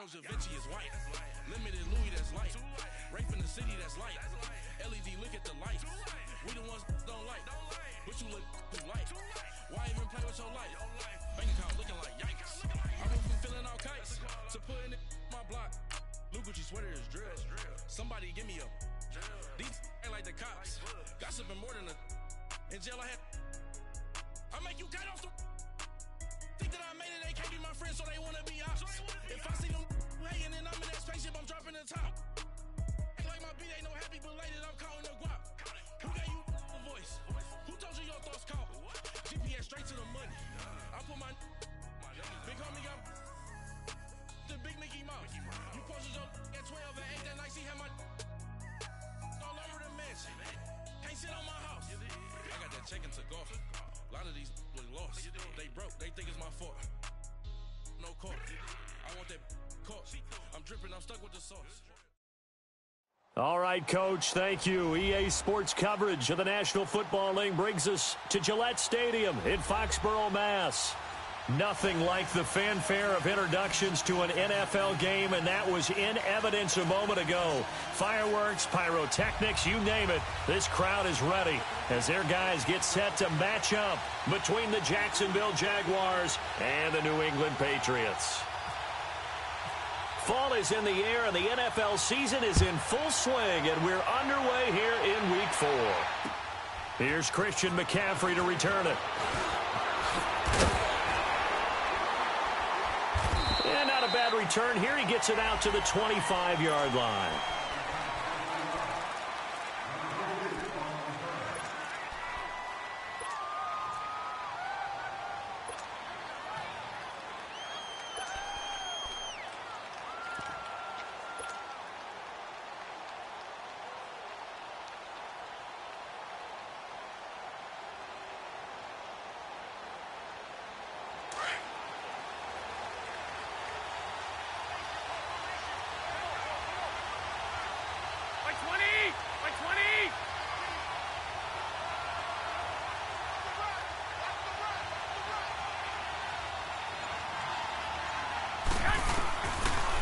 Sopranos, Da Vinci is white. Limited Louis, that's light. Rape in the city, that's light. LED, look at the light. We the ones don't like. But you look too light. Why even play with your life? Bank account looking like yikes. I went from feeling all kites to putting it in my block. New Gucci sweater is drill. Somebody give me a. These ain't like the cops. Gossiping more than a. In jail I had. I make you cut off the. Think that I made it, they can't be my friends, so they wanna be ops. If I see them hating and I'm in that spaceship, I'm dropping the top. Ain't like my beat, ain't no happy belated, I'm calling the guap. Who gave you a voice? Who told you your thoughts count? GPS straight to the money. I put my big homie got the big Mickey Mouse. You posted your at 12 and 8 that night, she had my all over the mansion. Can't sit on my house. I got that check into golf. A lot of these was lost. They broke, they think it's my fault. No court. I want that court. I'm dripping, I'm stuck with the sauce. All right, Coach, thank you. EA Sports coverage of the National Football League brings us to Gillette Stadium in Foxborough, Mass. Nothing like the fanfare of introductions to an NFL game, and that was in evidence a moment ago. Fireworks, pyrotechnics, you name it. This crowd is ready as their guys get set to match up between the Jacksonville Jaguars and the New England Patriots. Fall is in the air, and the NFL season is in full swing, and we're underway here in Week 4. Here's Christian McCaffrey to return it. And not a bad return here. He gets it out to the 25-yard line.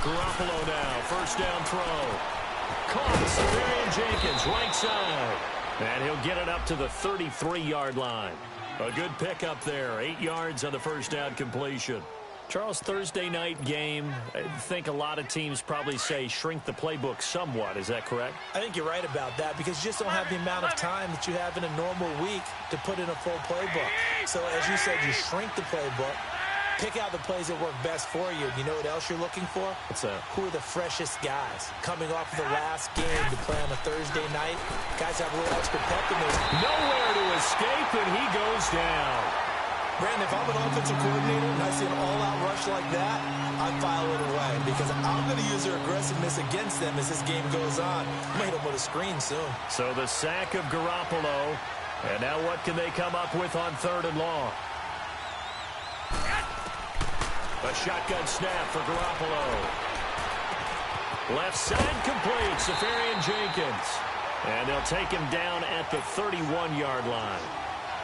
Garoppolo now, first down throw. Caught, Severian Jenkins, right side. And he'll get it up to the 33-yard line. A good pickup there, 8 yards on the first down completion. Charles, Thursday night game, I think a lot of teams probably say shrink the playbook somewhat. Is that correct? I think you're right about that because you just don't have the amount of time that you have in a normal week to put in a full playbook. So as you said, you shrink the playbook. Pick out the plays that work best for you. You know what else you're looking for? What's that? Who are the freshest guys? Coming off of the last game to play on a Thursday night. Guys have a little extra pep in those. Nowhere to escape, and he goes down. Brandon, if I'm an offensive coordinator and I see an all-out rush like that, I file it away because I'm going to use their aggressiveness against them as this game goes on. I'm going to hit them with a screen soon. So the sack of Garoppolo, and now what can they come up with on 3rd and long? A shotgun snap for Garoppolo. Left side complete, Severian Jenkins. And they'll take him down at the 31-yard line.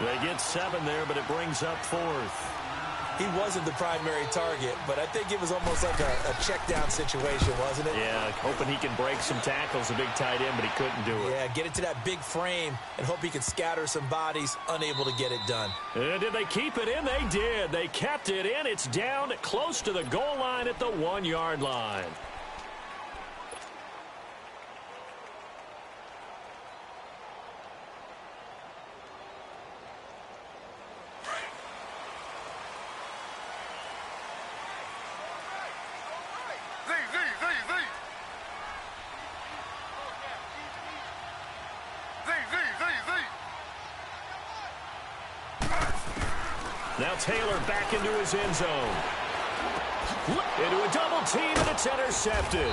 They get 7 there, but it brings up 4th. He wasn't the primary target, but I think it was almost like a check-down situation, wasn't it? Yeah, hoping he can break some tackles, a big tight end, but he couldn't do it. Yeah, get it to that big frame and hope he can scatter some bodies, unable to get it done. And did they keep it in? They did. They kept it in. It's down close to the goal line at the 1-yard line. Now Taylor back into his end zone. Into a double team, and it's intercepted.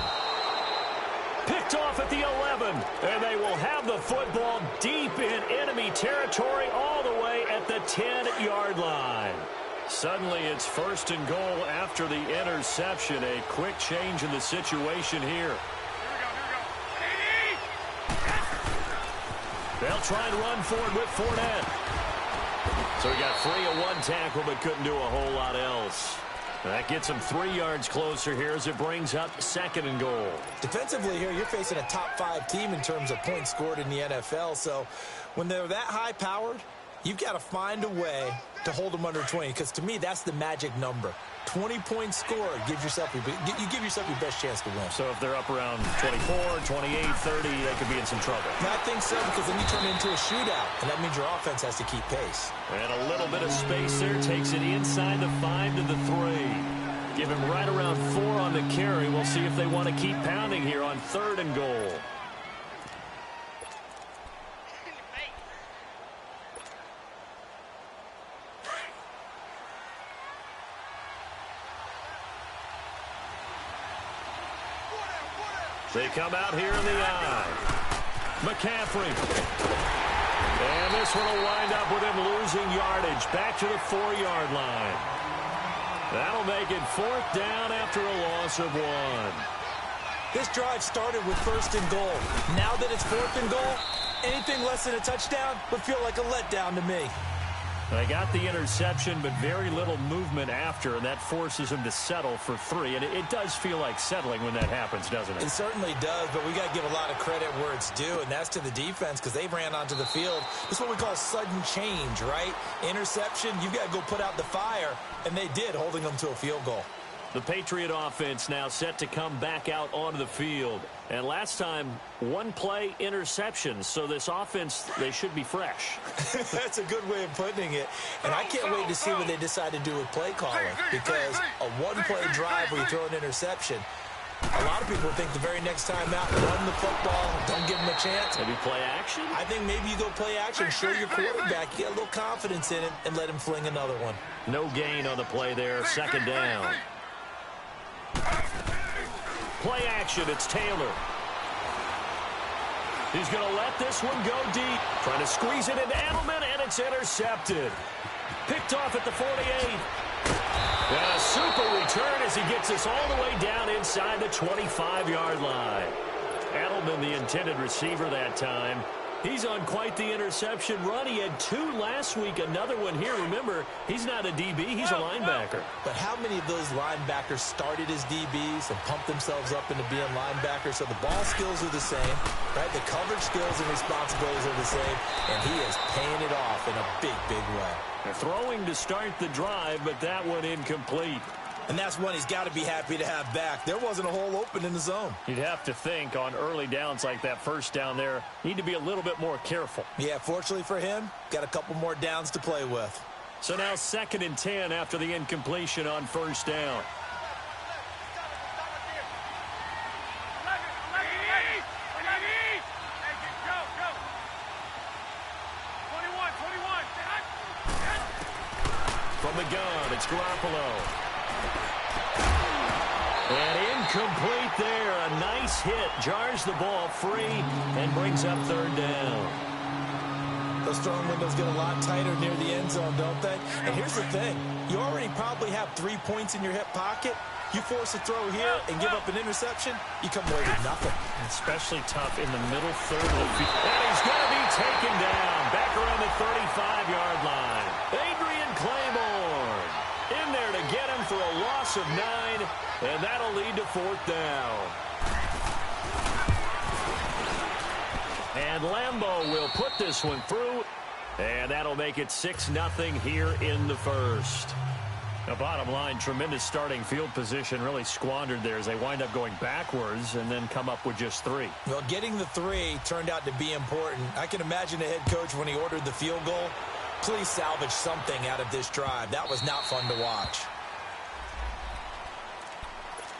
Picked off at the 11, and they will have the football deep in enemy territory all the way at the 10-yard line. Suddenly it's 1st and goal after the interception. A quick change in the situation here. They'll try and run forward with Fournette. So he got free of one tackle but couldn't do a whole lot else. That gets them 3 yards closer here as it brings up 2nd and goal. Defensively here, you're facing a top 5 team in terms of points scored in the NFL. So when they're that high-powered, you've got to find a way to hold them under 20, because to me, that's the magic number. 20 points scored, you give yourself your best chance to win. So if they're up around 24, 28, 30, they could be in some trouble. I think so, because then you turn it into a shootout, and that means your offense has to keep pace. And a little bit of space there, takes it inside the 5 to the 3. Give him right around 4 on the carry. We'll see if they want to keep pounding here on 3rd and goal. They come out here in the eye. McCaffrey. And this one will wind up with him losing yardage back to the 4-yard line. That'll make it 4th down after a loss of 1. This drive started with 1st and goal. Now that it's 4th and goal, anything less than a touchdown would feel like a letdown to me. They got the interception, but very little movement after, and that forces him to settle for 3. And it does feel like settling when that happens, doesn't it? It certainly does, but we got to give a lot of credit where it's due, and that's to the defense, because they ran onto the field. It's what we call sudden change, right? Interception, you've got to go put out the fire, and they did, holding them to a field goal. The Patriot offense now set to come back out onto the field. And last time, 1-play interception. So this offense, they should be fresh. That's a good way of putting it. And I can't wait to see what they decide to do with play calling. Because a 1-play drive where you throw an interception, a lot of people think the very next time out, run the football, don't give them a chance. Maybe play action? I think maybe you go play action, show your quarterback, you get a little confidence in it, and let him fling another one. No gain on the play there, 2nd down. Play action, it's Taylor. He's going to let this one go deep. Trying to squeeze it into Edelman, and it's intercepted. Picked off at the 48. And a super return as he gets us all the way down inside the 25-yard line. Edelman, the intended receiver that time. He's on quite the interception run. He had 2 last week, another one here. Remember, he's not a DB, he's a linebacker. But how many of those linebackers started as DBs and pumped themselves up into being linebackers? So the ball skills are the same, right? The coverage skills and responsibilities are the same, and he is paying it off in a big, big way. They're throwing to start the drive, but that one incomplete. And that's one he's got to be happy to have back. There wasn't a hole open in the zone. You'd have to think on early downs like that, 1st down there, need to be a little bit more careful. Yeah, fortunately for him, got a couple more downs to play with. So now 2nd and 10 after the incompletion on 1st down. From the gun, it's Garoppolo. And incomplete there. A nice hit. Jars the ball free and brings up 3rd down. Those throwing windows get a lot tighter near the end zone, don't they? And here's the thing. You already probably have 3 points in your hip pocket. You force a throw here and give up an interception, you come away with nothing. Especially tough in the middle 3rd of the field. And he's going to be taken down. Back around the 35-yard line. Adrian Claiborne in there to get him for a loss of 9. And that'll lead to 4th down. And Lambeau will put this one through. And that'll make it 6-0 here in the 1st. Now, bottom line, tremendous starting field position, really squandered there as they wind up going backwards and then come up with just 3. Well, getting the 3 turned out to be important. I can imagine the head coach when he ordered the field goal. Please salvage something out of this drive. That was not fun to watch.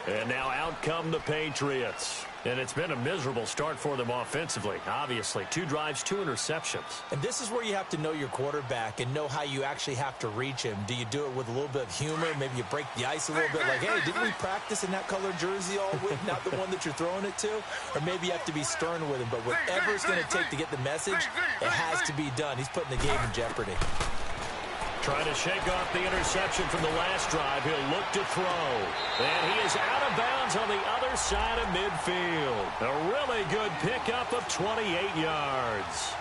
And now out come the Patriots. And it's been a miserable start for them offensively, obviously. 2 drives, 2 interceptions. And this is where you have to know your quarterback and know how you actually have to reach him. Do you do it with a little bit of humor? Maybe you break the ice a little bit like, hey, didn't we practice in that colored jersey all week? Not the one that you're throwing it to? Or maybe you have to be stern with him. But whatever it's going to take to get the message, it has to be done. He's putting the game in jeopardy. Trying to shake off the interception from the last drive. He'll look to throw. And he is out of bounds on the other side of midfield. A really good pickup of 28 yards.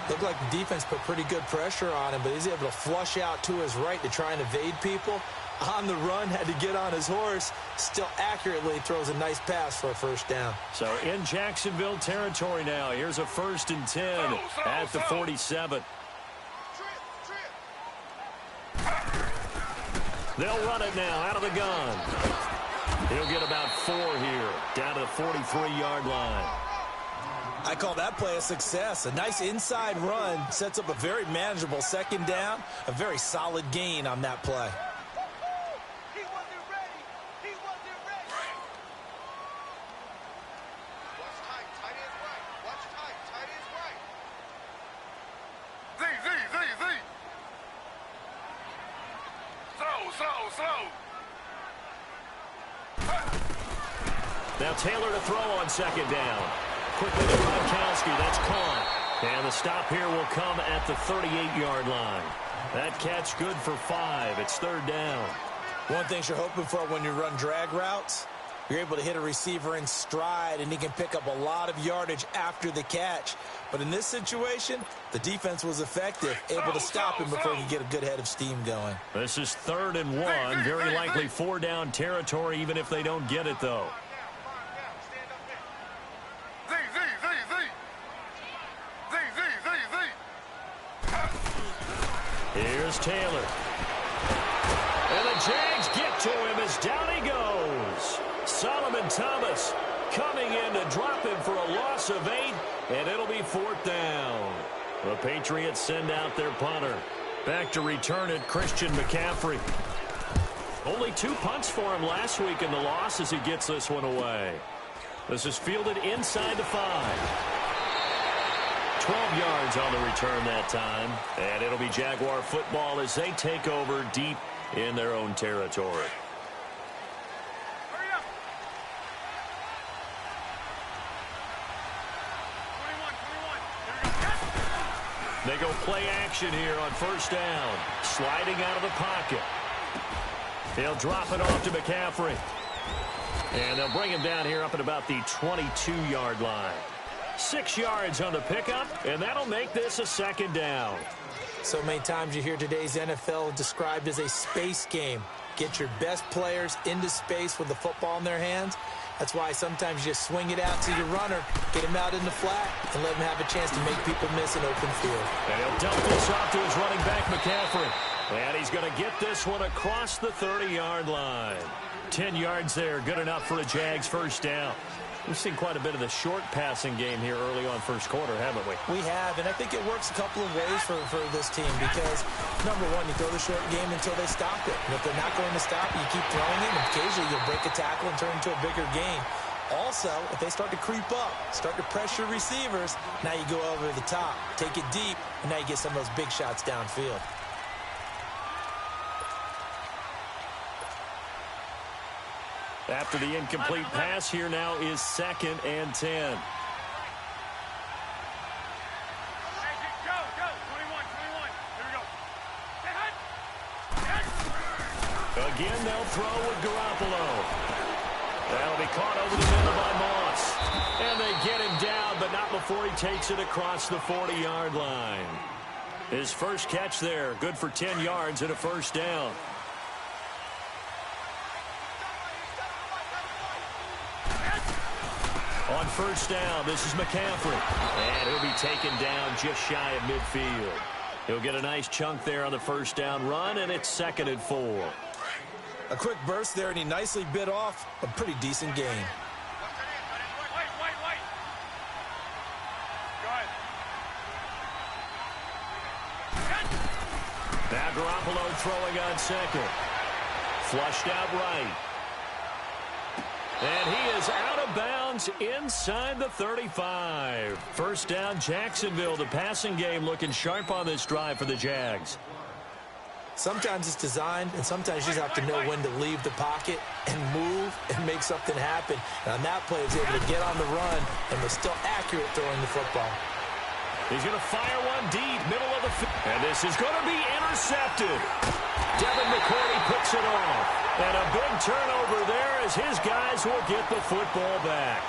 Looked like the defense put pretty good pressure on him, but he's able to flush out to his right to try and evade people. On the run, had to get on his horse. Still accurately throws a nice pass for a first down. So in Jacksonville territory now. Here's a 1st and 10 at the 47. They'll run it now out of the gun. He'll get about 4 here, down to the 43-yard line. I call that play a success. A nice inside run sets up a very manageable second down. A very solid gain on that play. He wasn't ready. He wasn't ready. Watch tight. Tight is right. Watch tight. Tight is right. Z. Slow. Now Taylor to throw on second down. Quickly to Gronkowski. That's caught. And the stop here will come at the 38-yard line. That catch good for 5. It's 3rd down. One thing you're hoping for when you run drag routes, you're able to hit a receiver in stride, and he can pick up a lot of yardage after the catch. But in this situation, the defense was effective, able to stop him before he could get a good head of steam going. This is 3rd and 1. Very likely 4-down territory, even if they don't get it, though. Here's Taylor. And the Jags get to him as down he goes. Solomon Thomas coming in to drop him for a loss of 8, and it'll be 4th down. The Patriots send out their punter. Back to return it, Christian McCaffrey. Only 2 punts for him last week in the loss as he gets this one away. This is fielded inside the 5. 12 yards on the return that time. And it'll be Jaguar football as they take over deep in their own territory. Hurry up. 21. They go play action here on 1st down. Sliding out of the pocket. They'll drop it off to McCaffrey. And they'll bring him down here up at about the 22-yard line. 6 yards on the pickup, and that'll make this a 2nd down. So many times you hear today's NFL described as a space game. Get your best players into space with the football in their hands. That's why sometimes you just swing it out to your runner, get him out in the flat, and let him have a chance to make people miss an open field. And he'll dump this off to his running back, McCaffrey. And he's going to get this one across the 30-yard line. 10 yards there, good enough for a Jags 1st down. We've seen quite a bit of the short passing game here early on 1st quarter, haven't we? We have, and I think it works a couple of ways for this team because, number one, you throw the short game until they stop it. And if they're not going to stop it, you keep throwing it, and occasionally you'll break a tackle and turn into a bigger game. Also, if they start to creep up, start to pressure receivers, now you go over the top, take it deep, and now you get some of those big shots downfield. After the incomplete pass, here now is 2nd and 10. Go. 21. Here we go. Again, they'll throw with Garoppolo. That'll be caught over the middle by Moss. And they get him down, but not before he takes it across the 40-yard line. His first catch there, good for 10 yards and a 1st down. On 1st down, this is McCaffrey. And he'll be taken down just shy of midfield. He'll get a nice chunk there on the 1st down run, and it's 2nd and 4. A quick burst there, and he nicely bit off a pretty decent gain. Wait. Go ahead. Now Garoppolo throwing on 2nd. Flushed out right. And he is out of bounds inside the 35. 1st down, Jacksonville. The passing game looking sharp on this drive for the Jags. Sometimes it's designed, and sometimes you just have to know when to leave the pocket and move and make something happen. And on that play, he was able to get on the run and was still accurate throwing the football. He's going to fire one deep, middle of the field. And this is going to be intercepted. Devin McCourty puts it off. And a big turnover there as his guys will get the football back.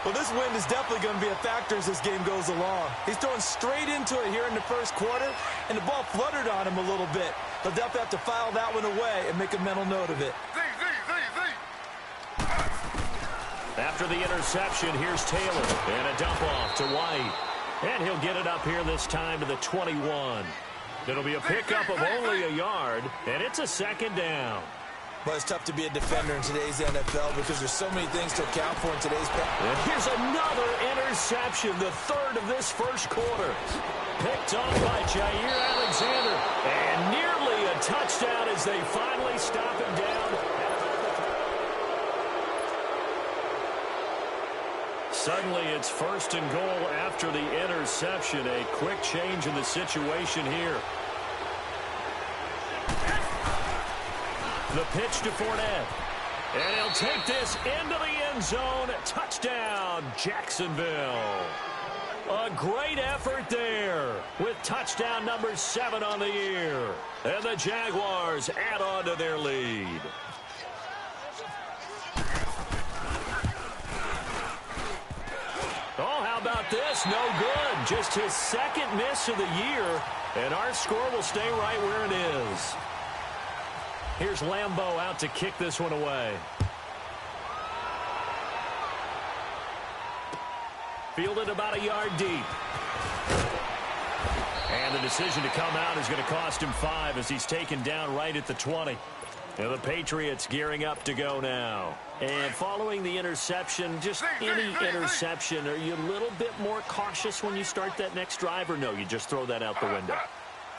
Well, this wind is definitely going to be a factor as this game goes along. He's throwing straight into it here in the 1st quarter, and the ball fluttered on him a little bit. He'll definitely have to file that one away and make a mental note of it. After the interception, here's Taylor. And a dump off to White. And he'll get it up here this time to the 21. It'll be a pickup of only a yard, and it's a second down. But it's tough to be a defender in today's NFL because there's so many things to account for in today's pass. And here's another interception, the third of this first quarter. Picked off by Jair Alexander. And nearly a touchdown as they finally stop him down. Suddenly, it's first and goal after the interception. A quick change in the situation here. The pitch to Fournette. And he'll take this into the end zone. Touchdown, Jacksonville. A great effort there with touchdown number 7 on the year. And the Jaguars add on to their lead. Oh, how about this? No good. Just his second miss of the year. And our score will stay right where it is. Here's Lambeau out to kick this one away. Fielded about a yard deep. And the decision to come out is going to cost him 5 as he's taken down right at the 20. And the Patriots gearing up to go now. And following the interception, just any interception, are you a little bit more cautious when you start that next drive, or no, you just throw that out the window?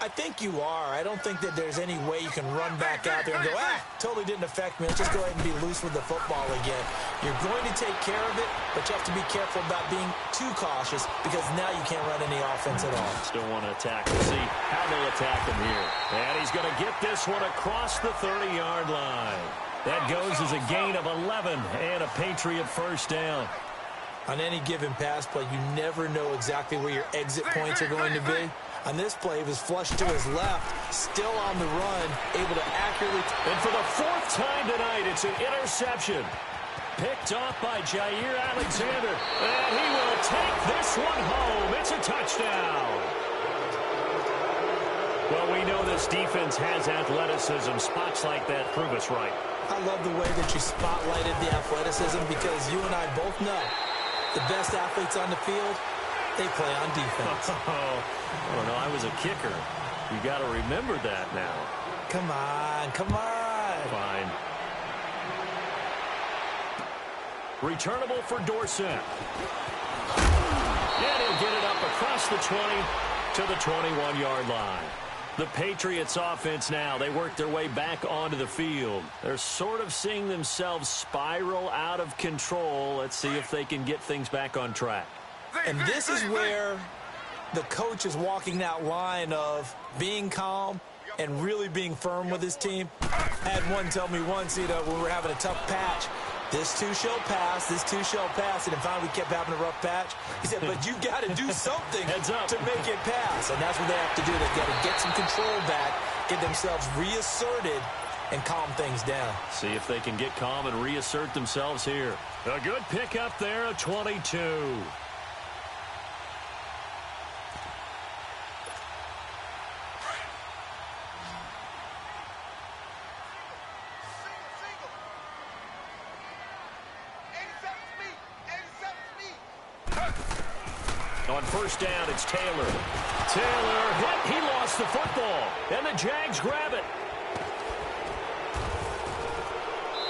I think you are. I don't think that there's any way you can run back out there and go, totally didn't affect me. Let's just go ahead and be loose with the football again. You're going to take care of it, but you have to be careful about being too cautious because now you can't run any offense at all. Still want to attack. We'll see how they'll attack him here. And he's going to get this one across the 30-yard line. That goes as a gain of 11 and a Patriot first down. On any given pass play, you never know exactly where your exit points are going to be. On this play, he was flushed to his left, still on the run, able to accurately... And for the 4th time tonight, it's an interception. Picked off by Jair Alexander. And he will take this one home. It's a touchdown. Well, we know this defense has athleticism. Spots like that prove us right. I love the way that you spotlighted the athleticism because you and I both know the best athletes on the field, they play on defense. Oh, no, I was a kicker. You got to remember that now. Come on, come on. Fine. Returnable for Dorsett. And he'll get it up across the 20 to the 21-yard line. The Patriots offense now, they work their way back onto the field. They're sort of seeing themselves spiral out of control. Let's see if they can get things back on track. And this is where the coach is walking that line of being calm and really being firm with his team. I had one tell me once, when we were having a tough patch, this too shall pass, this too shall pass, and finally we kept having a rough patch. He said, but you got to do something to make it pass, and that's what they have to do. They've got to get some control back, get themselves reasserted, and calm things down. See if they can get calm and reassert themselves here. A good pickup there, a 22. On first down, it's Taylor. Taylor hit. He lost the football. And the Jags grab it.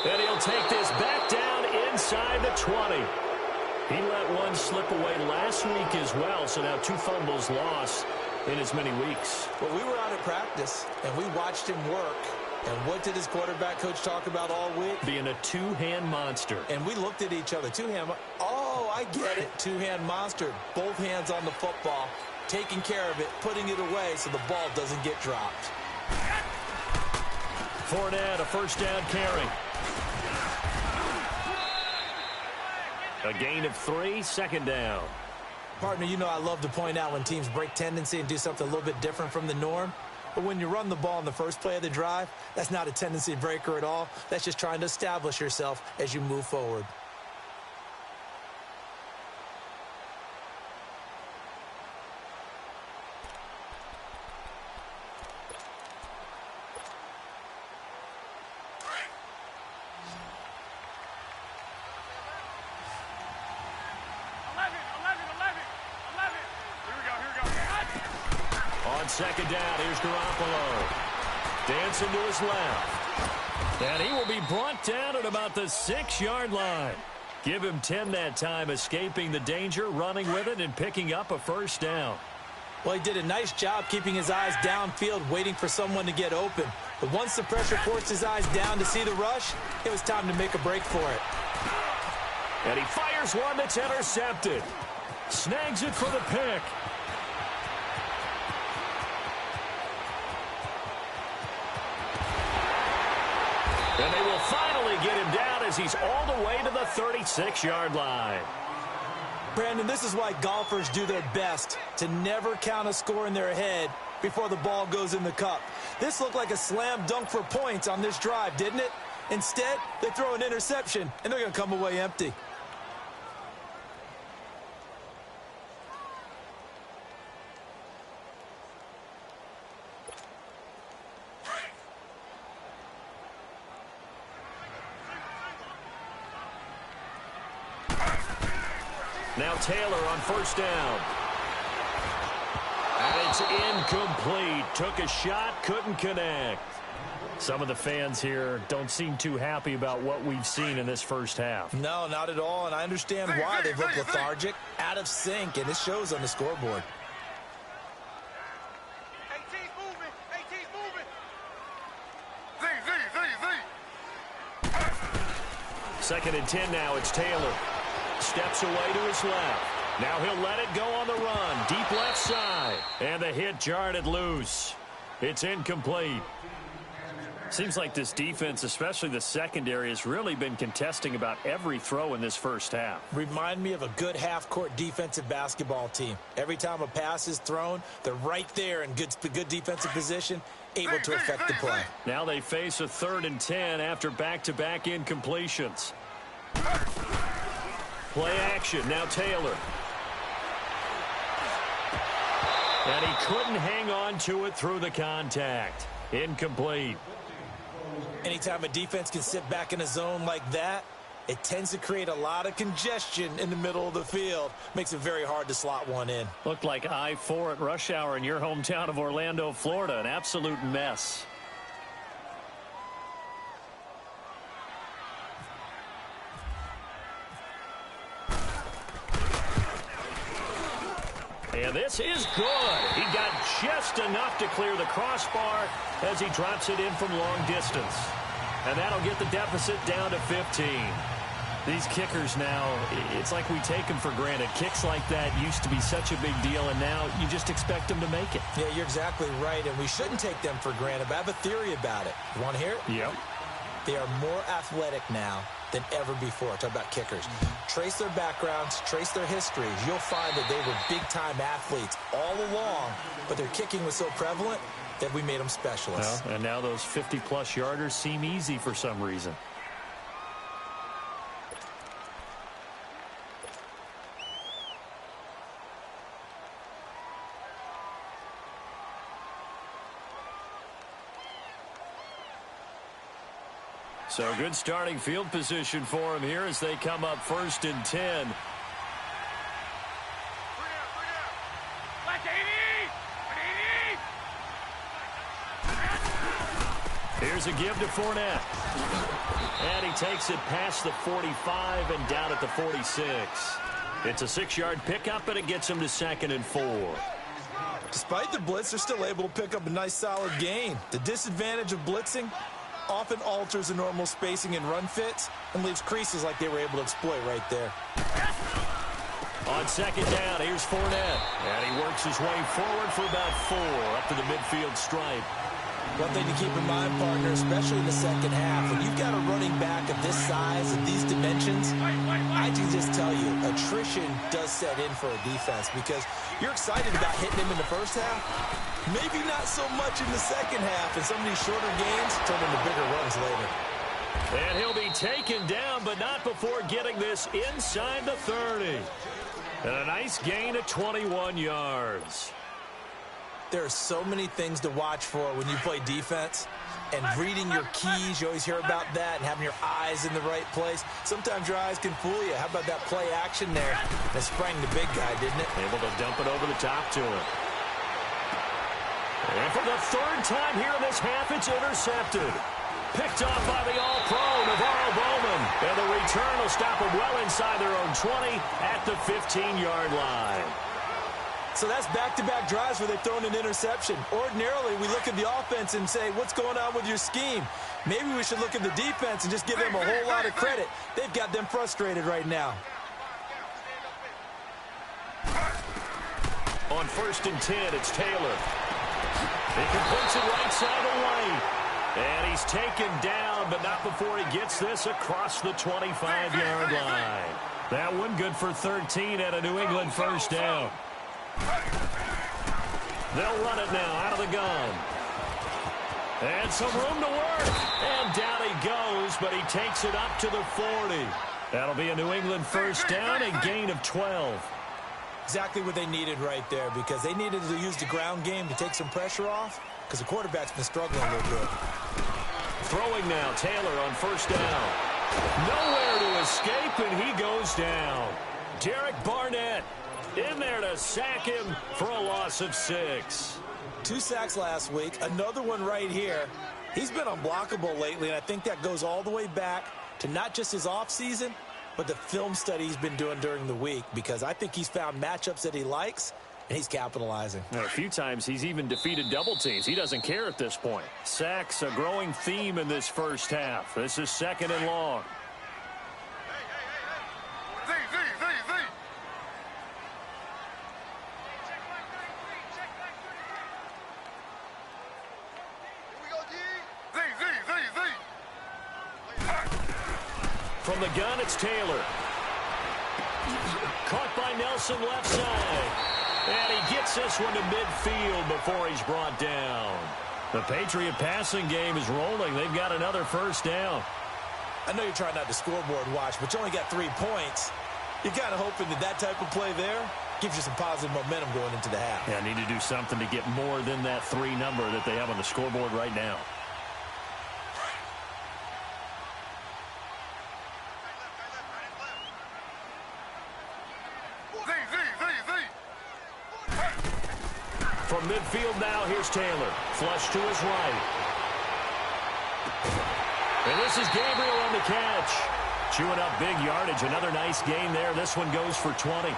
And he'll take this back down inside the 20. He let one slip away last week as well, so now 2 fumbles lost in as many weeks. Well, we were out at practice, and we watched him work. And what did his quarterback coach talk about all week? Being a 2-hand monster. And we looked at each other. 2-hand. Oh, I get it. 2-hand monster. Both hands on the football, taking care of it, putting it away so the ball doesn't get dropped. Fournette, a first down carry. A gain of 3, second down. Partner, I love to point out when teams break tendency and do something a little bit different from the norm. But when you run the ball in the first play of the drive, that's not a tendency breaker at all. That's just trying to establish yourself as you move forward. On second down, here's Garoppolo. Dancing to his left. And he will be brought down at about the 6-yard line. Give him 10 that time, escaping the danger, running with it, and picking up a first down. Well, he did a nice job keeping his eyes downfield, waiting for someone to get open. But once the pressure forced his eyes down to see the rush, it was time to make a break for it. And he fires one that's intercepted. Snags it for the pick. And they will finally get him down as he's all the way to the 36-yard line. Brandon, this is why golfers do their best to never count a score in their head before the ball goes in the cup. This looked like a slam dunk for points on this drive, didn't it? Instead, they throw an interception, and they're going to come away empty. Now Taylor on first down. And it's incomplete. Took a shot, couldn't connect. Some of the fans here don't seem too happy about what we've seen in this first half. No, not at all, and I understand why they've looked lethargic, out of sync, and it shows on the scoreboard. 18's moving. 18's moving. Second and 10 now. It's Taylor. Steps away to his left. Now he'll let it go on the run. Deep left side. And the hit jarred it loose. It's incomplete. Seems like this defense, especially the secondary, has really been contesting about every throw in this first half. Remind me of a good half-court defensive basketball team. Every time a pass is thrown, they're right there in good defensive position, able to affect the play. Now they face a 3rd and 10 after back-to-back incompletions. Play action. Now Taylor. And he couldn't hang on to it through the contact. Incomplete. Anytime a defense can sit back in a zone like that, it tends to create a lot of congestion in the middle of the field. Makes it very hard to slot one in. Looked like I-4 at rush hour in your hometown of Orlando, Florida. An absolute mess. And this is good. He got just enough to clear the crossbar as he drops it in from long distance. And that'll get the deficit down to 15. These kickers now, it's like we take them for granted. Kicks like that used to be such a big deal, and now you just expect them to make it. Yeah, you're exactly right, and we shouldn't take them for granted. But I have a theory about it. You want to hear it? Yep. They are more athletic now than ever before. Talk about kickers. Trace their backgrounds, trace their histories. You'll find that they were big-time athletes all along, but their kicking was so prevalent that we made them specialists. Well, and now those 50-plus yarders seem easy for some reason. So good starting field position for him here as they come up 1st and 10. Here's a give to Fournette. And he takes it past the 45 and down at the 46. It's a 6-yard pickup, and it gets him to 2nd and 4. Despite the blitz, they're still able to pick up a nice solid gain. The disadvantage of blitzing often alters the normal spacing and run fits and leaves creases like they were able to exploit right there. On 2nd down, here's Fournette. And he works his way forward for about 4 up to the midfield stripe. One thing to keep in mind, partner, especially in the second half, when you've got a running back of this size and these dimensions, I can just tell you, attrition does set in for a defense because you're excited about hitting him in the first half, maybe not so much in the second half, and some of these shorter gains turn into bigger runs later. And he'll be taken down, but not before getting this inside the 30. And a nice gain of 21 yards. There are so many things to watch for when you play defense, and reading your keys, you always hear about that, and having your eyes in the right place. Sometimes your eyes can fool you. How about that play action there? That sprang the big guy, didn't it? Able to dump it over the top to him. And for the third time here in this half, it's intercepted. Picked off by the All-Pro, Navarro Bowman. And the return will stop them well inside their own 20 at the 15-yard line. So that's back-to-back drives where they've thrown an interception. Ordinarily, we look at the offense and say, what's going on with your scheme? Maybe we should look at the defense and just give them a whole lot of credit. They've got them frustrated right now. On 1st and 10, it's Taylor. He completes it right side of the lane. And he's taken down, but not before he gets this across the 25-yard line. That one good for 13 at a New England first down. They'll run it now out of the gun. And some room to work. And down he goes, but he takes it up to the 40. That'll be a New England first down, a gain of 12. Exactly what they needed right there, because they needed to use the ground game to take some pressure off, because the quarterback's been struggling a little bit. Throwing now, Taylor on first down. Nowhere to escape, and he goes down. Derek Barnett in there to sack him for a loss of 6. 2 sacks last week, another one right here. He's been unblockable lately, and I think that goes all the way back to not just his offseason, but the film study he's been doing during the week, because I think he's found matchups that he likes, and he's capitalizing. A few times he's even defeated double teams. He doesn't care at this point. Sacks a growing theme in this first half. This is 2nd and long. From the gun, it's Taylor. Caught by Nelson left side. And he gets this one to midfield before he's brought down. The Patriot passing game is rolling. They've got another first down. I know you're trying not to scoreboard watch, but you only got 3 points. You're kind of hoping that that type of play there gives you some positive momentum going into the half. Yeah, need to do something to get more than that 3 number that they have on the scoreboard right now. From midfield now, here's Taylor. Flush to his right. And this is Gabriel on the catch. Chewing up big yardage. Another nice gain there. This one goes for 20.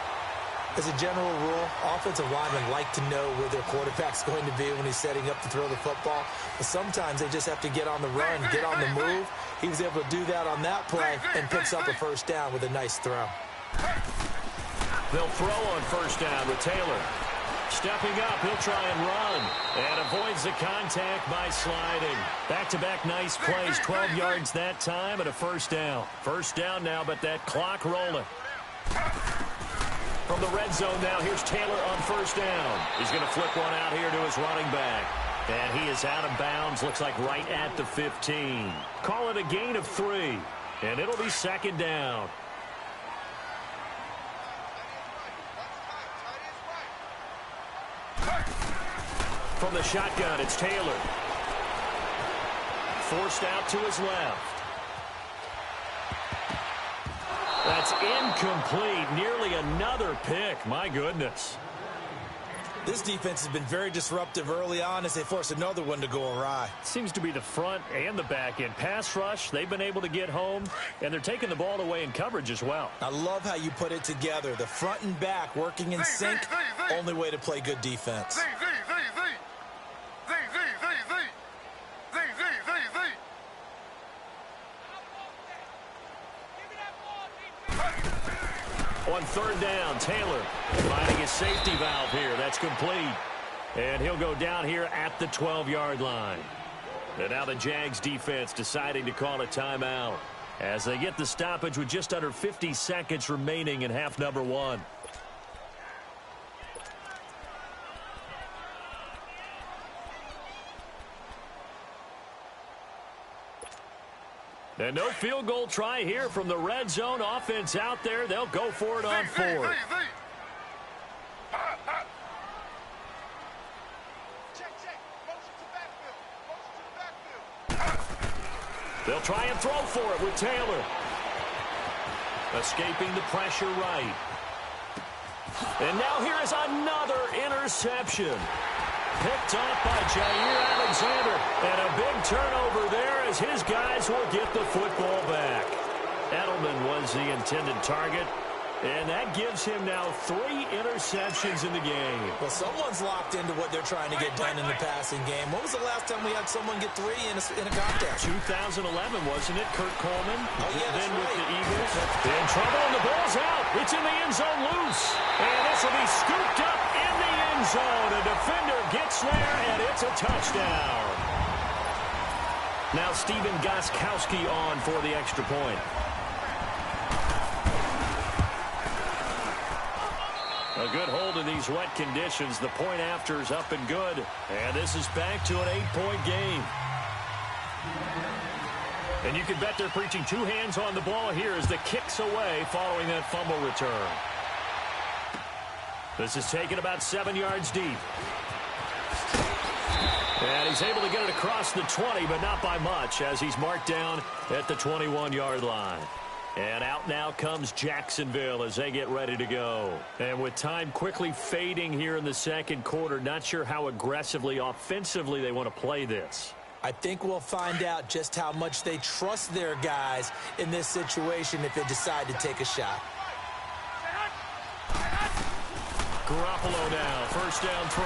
As a general rule, offensive linemen like to know where their quarterback's going to be when he's setting up to throw the football. But sometimes they just have to get on the run, get on the move. He was able to do that on that play and picks up a first down with a nice throw. They'll throw on first down with Taylor. Stepping up, he'll try and run. And avoids the contact by sliding. Back-to-back nice plays. 12 yards that time and a first down. First down now, but that clock rolling. From the red zone now, here's Taylor on first down. He's going to flip one out here to his running back. And he is out of bounds, looks like right at the 15. Call it a gain of 3. And it'll be 2nd down. From the shotgun, it's Taylor. Forced out to his left. That's incomplete. Nearly another pick. My goodness. This defense has been very disruptive early on as they force another one to go awry. Seems to be the front and the back end. Pass rush, they've been able to get home, and they're taking the ball away in coverage as well. I love how you put it together. The front and back working in sync. Only way to play good defense. On 3rd down, Taylor finding his safety valve here. That's complete. And he'll go down here at the 12-yard line. And now the Jags defense deciding to call a timeout as they get the stoppage with just under 50 seconds remaining in half number 1. And no field goal try here from the red zone. Offense out there. They'll go for it on 4th. They'll try and throw for it with Taylor. Escaping the pressure right. And now here is another interception. picked off by Jair Alexander. And a big turnover there as his guys will get the football back. Edelman was the intended target. And that gives him now 3 interceptions in the game. Well, someone's locked into what they're trying to get done in the passing game. When was the last time we had someone get 3 in a contest? 2011, wasn't it? Kurt Coleman. Oh, yeah, that's then with right. the Eagles. In trouble, and the ball's out. It's in the end zone loose. And this will be scooped up in the end zone. A defender gets there, and it's a touchdown. Now Stephen Gostkowski on for the extra point. A good hold in these wet conditions. The point after is up and good. And this is back to an 8-point game. And you can bet they're preaching 2 hands on the ball here as the kick's away following that fumble return. This is taken about 7 yards deep. And he's able to get it across the 20, but not by much as he's marked down at the 21-yard line. And out now comes Jacksonville as they get ready to go. And with time quickly fading here in the second quarter, not sure how aggressively, offensively they want to play this. I think we'll find out just how much they trust their guys in this situation if they decide to take a shot. Garoppolo now, first down throw.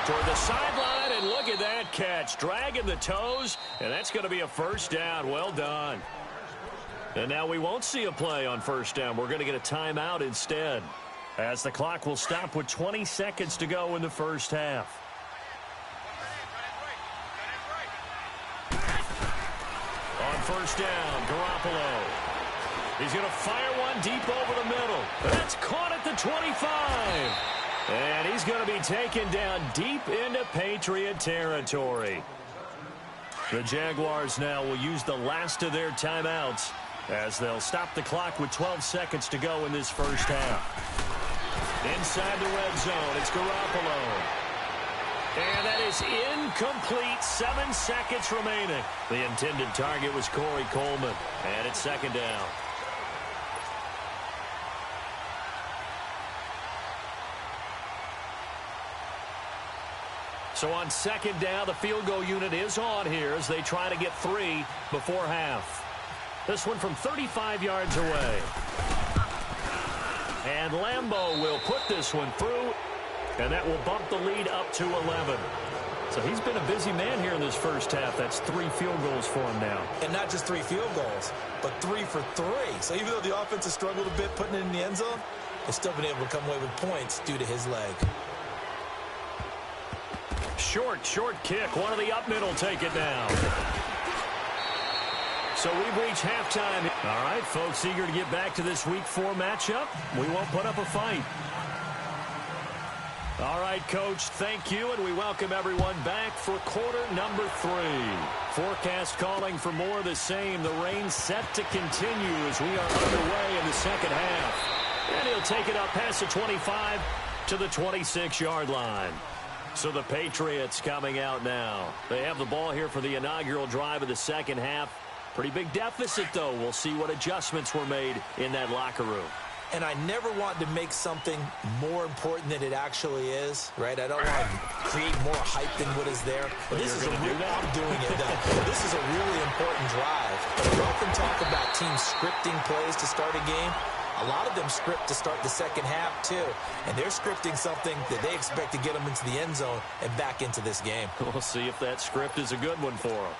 Toward the sideline, and look at that catch. Dragging the toes, and that's going to be a first down. Well done. And now we won't see a play on first down. We're going to get a timeout instead, as the clock will stop with 20 seconds to go in the first half. On first down, Garoppolo. He's going to fire one deep over the middle. That's caught at the 25. And he's going to be taken down deep into Patriot territory. The Jaguars now will use the last of their timeouts as they'll stop the clock with 12 seconds to go in this first half. Inside the red zone, it's Garoppolo. And that is incomplete. 7 seconds remaining. The intended target was Corey Coleman. And it's second down. So on second down, the field goal unit is on here as they try to get 3 before half. This one from 35 yards away. And Lambeau will put this one through, and that will bump the lead up to 11. So he's been a busy man here in this first half. That's 3 field goals for him now. And not just 3 field goals, but 3 for 3. So even though the offense has struggled a bit putting it in the end zone, they've still been able to come away with points due to his leg. Short kick. One of the up middle take it down. So we've reached halftime. All right, folks, eager to get back to this Week 4 matchup. We won't put up a fight. All right, Coach, thank you, and we welcome everyone back for quarter number 3. Forecast calling for more of the same. The rain set to continue as we are underway in the second half. And he'll take it up past the 25 to the 26-yard line. So the Patriots coming out now. They have the ball here for the inaugural drive of the second half. Pretty big deficit, though. We'll see what adjustments were made in that locker room. And I never want to make something more important than it actually is, right? I don't want to create more hype than what is there. But this is I'm doing it, though. This is a really important drive. But we often talk about teams scripting plays to start a game. A lot of them script to start the second half, too. And they're scripting something that they expect to get them into the end zone and back into this game. We'll see if that script is a good one for them.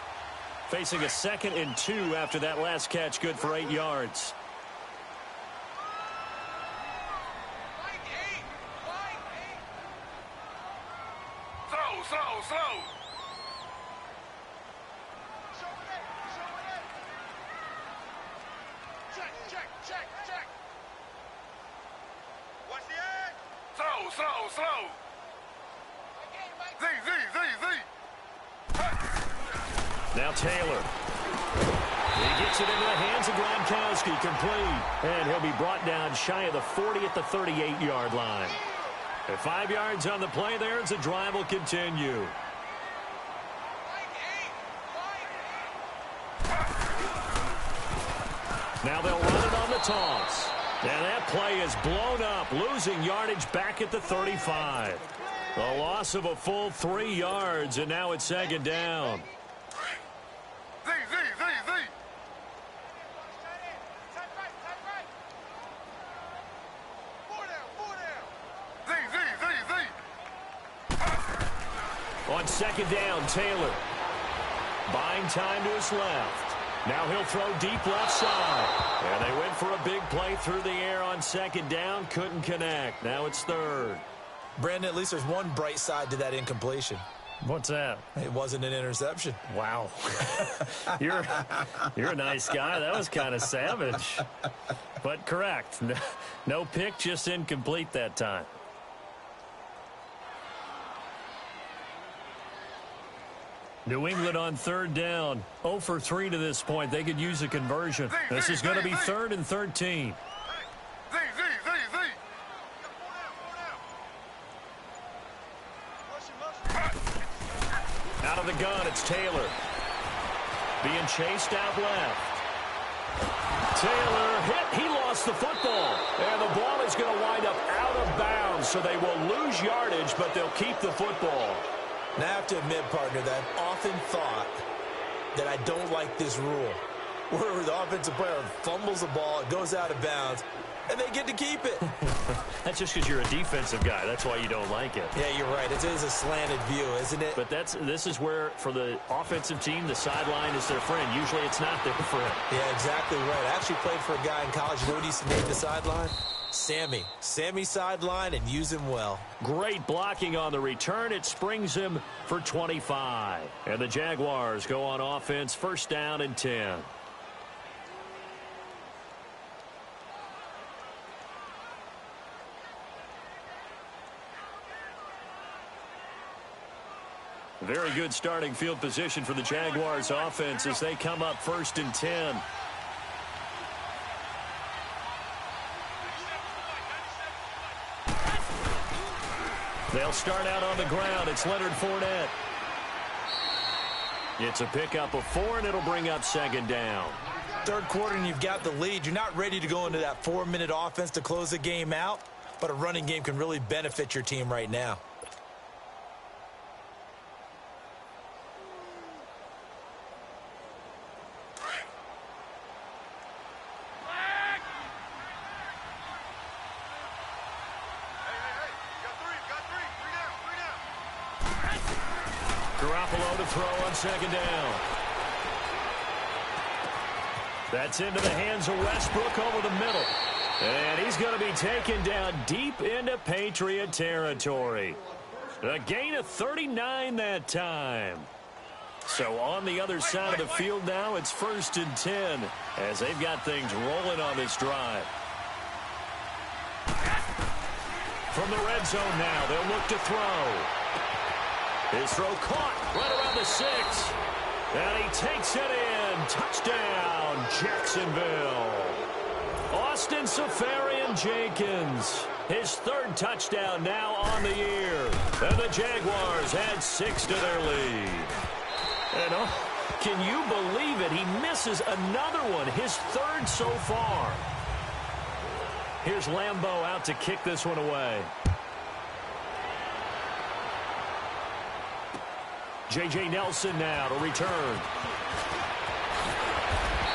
Facing a 2nd and 2 after that last catch, good for 8 yards. Slow. Check. What's the end? Slow. Z. Now Taylor. He gets it into the hands of Gronkowski, complete. And he'll be brought down shy of the 40 at the 38-yard line. At 5 yards on the play there as the drive will continue. Now they'll run it on the toss. And that play is blown up, losing yardage back at the 35. A loss of a full 3 yards, and now it's second down. Z. On second down, Taylor. Buying time to his left. Now he'll throw deep left side. And they went for a big play through the air on second down. Couldn't connect. Now it's third. Brandon, at least there's one bright side to that incompletion. What's that? It wasn't an interception. Wow. You're a nice guy. That was kind of savage. But correct. No pick, just incomplete that time. New England on third down. 0 for 3 to this point. They could use a conversion. This is going to be 3rd and 13. Out of the gun, it's Taylor. Being chased out left. Taylor hit. He lost the football. And the ball is going to wind up out of bounds, so they will lose yardage, but they'll keep the football. Now, I have to admit, partner, that I've often thought that I don't like this rule, where the offensive player fumbles the ball, it goes out of bounds, and they get to keep it. That's just because you're a defensive guy. That's why you don't like it. Yeah, you're right. It is a slanted view, isn't it? But this is where, for the offensive team, the sideline is their friend. Usually it's not their friend. Yeah, exactly right. I actually played for a guy in college. You know what he used to name the sideline? Sammy sideline, and use him well. Great blocking on the return. It springs him for 25. And the Jaguars go on offense, 1st down and 10. Very good starting field position for the Jaguars offense as they come up 1st and 10. They'll start out on the ground. It's Leonard Fournette. It's a pickup of 4, and it'll bring up 2nd down. Third quarter, and you've got the lead. You're not ready to go into that 4-minute offense to close the game out, but a running game can really benefit your team right now. Garoppolo to throw on 2nd down. That's into the hands of Westbrook over the middle. And he's going to be taken down deep into Patriot territory. A gain of 39 that time. So on the other side of the field now, it's 1st and 10 as they've got things rolling on this drive. From the red zone now, they'll look to throw. His throw caught right around the 6. And he takes it in. Touchdown, Jacksonville. Austin Seferian-Jenkins. His 3rd touchdown now on the year. And the Jaguars add 6 to their lead. And can you believe it? He misses another one. His 3rd so far. Here's Lambeau out to kick this one away. J.J. Nelson now to return.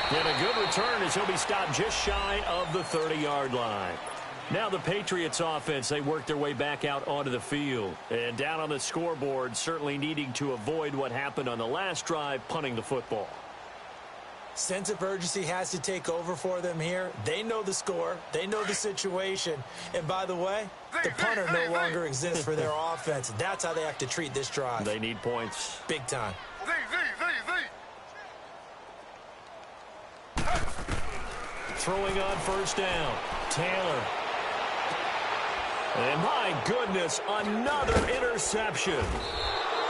And a good return as he'll be stopped just shy of the 30-yard line. Now the Patriots offense, they work their way back out onto the field. And down on the scoreboard, certainly needing to avoid what happened on the last drive, punting the football. Sense of urgency has to take over for them here. They know the score. They know the situation. And by the way, the punter no longer exists for their offense. That's how they have to treat this drive. They need points. Big time. Throwing on 1st down. Taylor. And my goodness, another interception.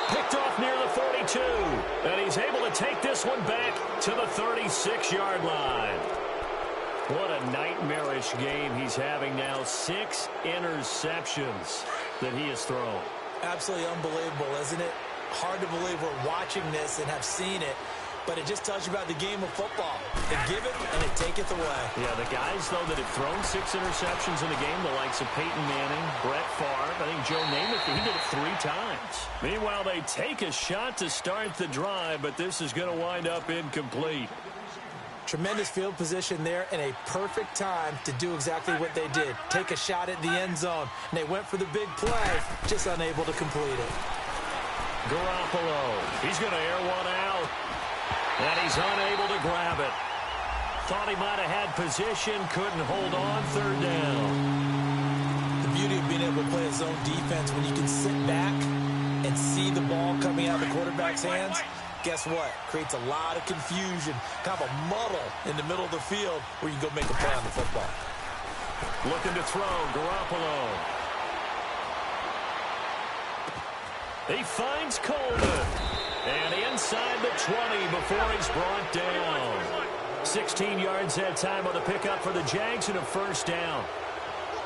Picked off near the 42. And he's able to take this one back to the 36-yard line. What a nightmarish game he's having now. 6 interceptions that he has thrown. Absolutely unbelievable, isn't it? Hard to believe we're watching this and have seen it. But it just tells you about the game of football. They give it, and they take it away. Yeah, the guys, though, that have thrown 6 interceptions in the game, the likes of Peyton Manning, Brett Favre, I think Joe Namath, he did it 3 times. Meanwhile, they take a shot to start the drive, but this is going to wind up incomplete. Tremendous field position there and a perfect time to do exactly what they did. Take a shot at the end zone. And they went for the big play, just unable to complete it. Garoppolo, he's going to air one out. And he's unable to grab it. Thought he might have had position, couldn't hold on, 3rd down. The beauty of being able to play a zone defense when you can sit back and see the ball coming out of the quarterback's hands, guess what? Creates a lot of confusion, kind of a muddle in the middle of the field where you can go make a play on the football. Looking to throw, Garoppolo. He finds Coleman. And inside the 20 before he's brought down. 16 yards that time on the pickup for the Jags and a 1st down.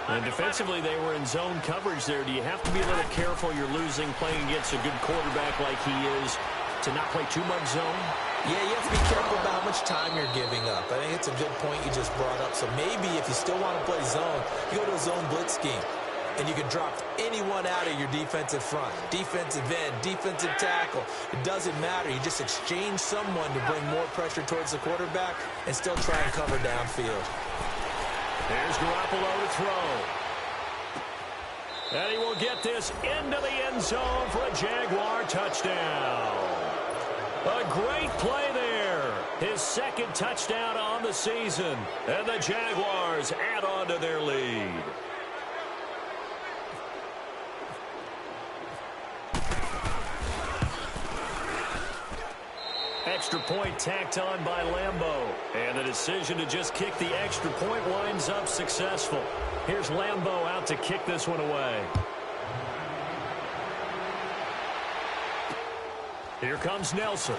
And defensively, they were in zone coverage there. Do you have to be a little careful you're losing playing against a good quarterback like he is to not play too much zone? Yeah, you have to be careful about how much time you're giving up. I think it's a good point you just brought up. So maybe if you still want to play zone, you go to a zone blitz scheme. And you can drop anyone out of your defensive front. Defensive end, defensive tackle. It doesn't matter. You just exchange someone to bring more pressure towards the quarterback and still try and cover downfield. There's Garoppolo to throw. And he will get this into the end zone for a Jaguar touchdown. A great play there. His 2nd touchdown on the season. And the Jaguars add on to their lead. Extra point tacked on by Lambeau. And the decision to just kick the extra point winds up successful. Here's Lambeau out to kick this one away. Here comes Nelson.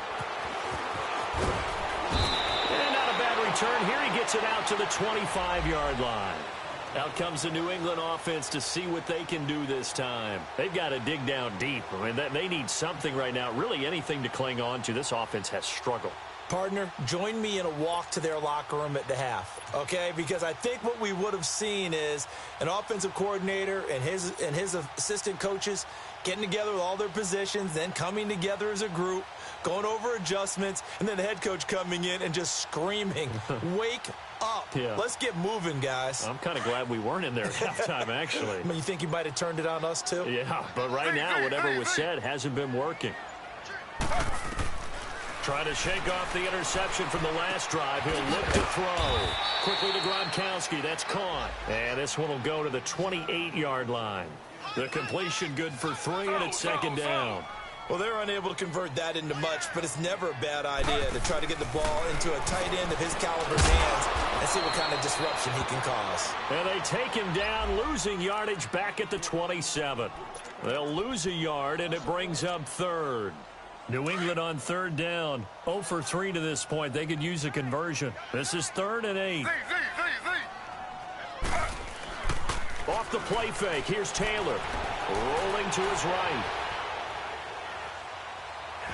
And not a bad return. Here he gets it out to the 25-yard line. Out comes the New England offense to see what they can do this time. They've got to dig down deep. I mean, they need something right now, really anything to cling on to. This offense has struggled. Partner, join me in a walk to their locker room at the half, okay? Because I think what we would have seen is an offensive coordinator and his assistant coaches getting together with all their positions, then coming together as a group, going over adjustments, and then the head coach coming in and just screaming, wake up. Yeah. Let's get moving, guys. I'm kind of glad we weren't in there at halftime, actually. I mean, you think you might have turned it on us, too? Yeah, but right now, whatever was said hasn't been working. Trying to shake off the interception from the last drive. He'll look to throw. Quickly to Gronkowski. That's caught. And this one will go to the 28-yard line. The completion good for 3, and it's 2nd down. Well, they're unable to convert that into much, but it's never a bad idea to try to get the ball into a tight end of his caliber's hands and see what kind of disruption he can cause. And they take him down, losing yardage back at the 27. They'll lose a yard, and it brings up 3rd. New England on 3rd down. 0 for 3 to this point. They could use a conversion. This is 3rd and 8. Off the play fake. Here's Taylor. Rolling to his right.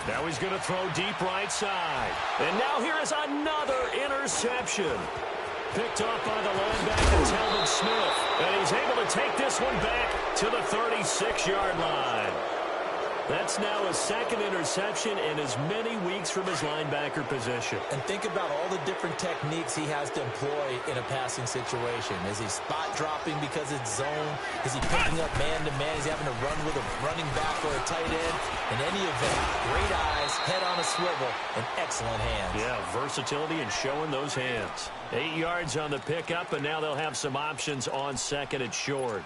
Now he's going to throw deep right side. And now here is another interception. Picked off by the linebacker, Telvin Smith. And he's able to take this one back to the 36-yard line. That's now his 2nd interception in as many weeks from his linebacker position. And think about all the different techniques he has to employ in a passing situation. Is he spot dropping because it's zone? Is he picking up man-to-man? Is he having to run with a running back or a tight end? In any event, great eyes, head on a swivel, and excellent hands. Yeah, versatility and showing those hands. 8 yards on the pickup, and now they'll have some options on 2nd and short.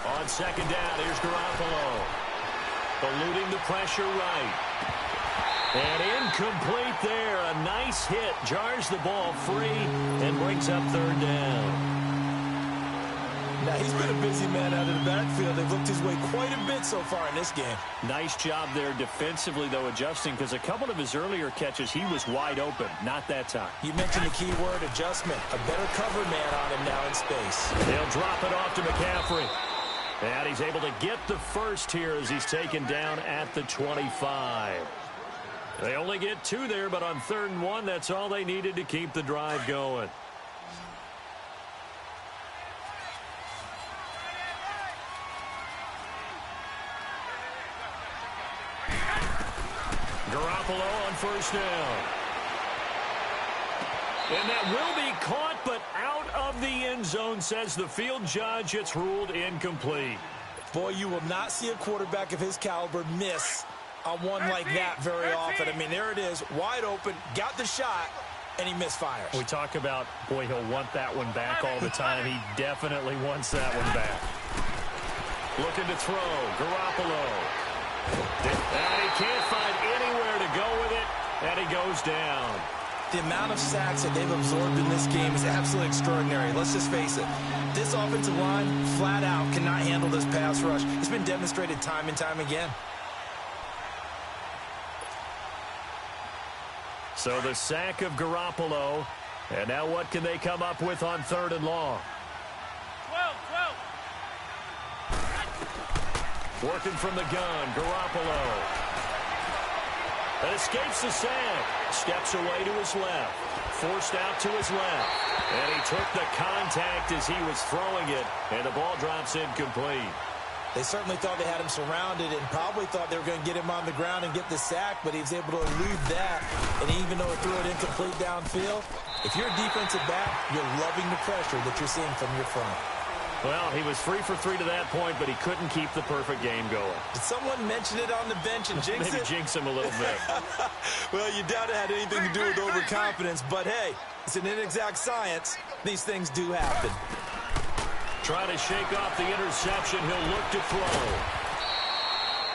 On 2nd down, here's Garoppolo. Eluding the pressure right. And incomplete there. A nice hit. Jars the ball free and brings up 3rd down. Now, he's been a busy man out of the backfield. They've looked his way quite a bit so far in this game. Nice job there defensively, though, adjusting, because a couple of his earlier catches, he was wide open. Not that time. You mentioned the key word, adjustment. A better cover man on him now in space. He'll drop it off to McCaffrey. And he's able to get the first here as he's taken down at the 25. They only get 2 there, but on 3rd and 1, that's all they needed to keep the drive going. Garoppolo on 1st down. And that will be caught, but out of the end zone, says the field judge. It's ruled incomplete. Boy, you will not see a quarterback of his caliber miss on one like that very often. I mean, there it is, wide open, got the shot, and he misfires. We talk about, boy, he'll want that one back all the time. He definitely wants that one back. Looking to throw, Garoppolo. And he can't find anywhere to go with it, and he goes down. The amount of sacks that they've absorbed in this game is absolutely extraordinary. Let's just face it. This offensive line, flat out, cannot handle this pass rush. It's been demonstrated time and time again. So the sack of Garoppolo. And now what can they come up with on 3rd and long? 12. Working from the gun, Garoppolo. And escapes the sack. Steps away to his left. Forced out to his left. And he took the contact as he was throwing it. And the ball drops incomplete. They certainly thought they had him surrounded and probably thought they were going to get him on the ground and get the sack, but he was able to elude that. And even though he threw it incomplete downfield, if you're a defensive back, you're loving the pressure that you're seeing from your front. Well, he was 3 for 3 to that point, but he couldn't keep the perfect game going. Did someone mention it on the bench and jinx it? Maybe jinx him a little bit. Well, you doubt it had anything to do with overconfidence, but hey, it's an inexact science. These things do happen. Trying to shake off the interception. He'll look to throw.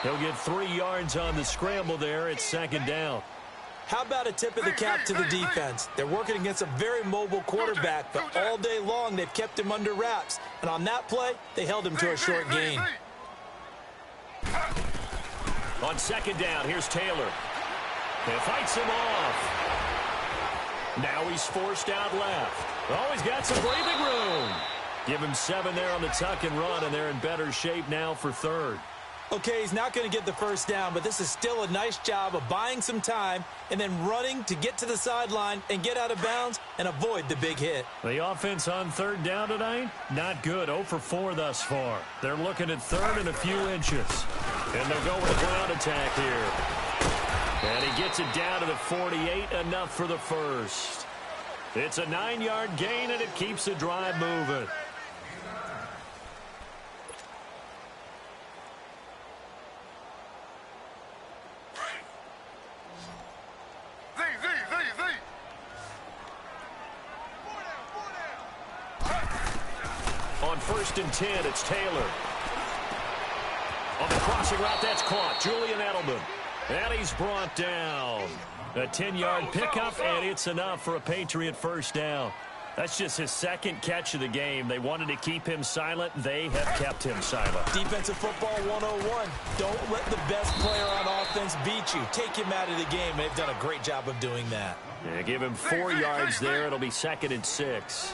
He'll get 3 yards on the scramble there. It's 2nd down. How about a tip of the cap to the defense? They're working against a very mobile quarterback, but all day long they've kept him under wraps. And on that play, they held him to a short gain. On 2nd down, here's Taylor. And fights him off. Now he's forced out left. Oh, he's got some breathing room. Give him 7 there on the tuck and run, and they're in better shape now for 3rd. Okay, he's not going to get the first down, but this is still a nice job of buying some time and then running to get to the sideline and get out of bounds and avoid the big hit. The offense on 3rd down tonight, not good. 0 for 4 thus far. They're looking at 3rd and a few inches. And they'll go with a ground attack here. And he gets it down to the 48, enough for the first. It's a 9-yard gain, and it keeps the drive moving. On 1st and 10, it's Taylor. On the crossing route, that's caught. Julian Edelman. And he's brought down. A 10-yard pickup, and it's enough for a Patriot first down. That's just his 2nd catch of the game. They wanted to keep him silent. They have kept him silent. Defensive football 101. Don't let the best player on offense beat you. Take him out of the game. They've done a great job of doing that. Yeah, give him 4 yards there. It'll be 2nd and 6.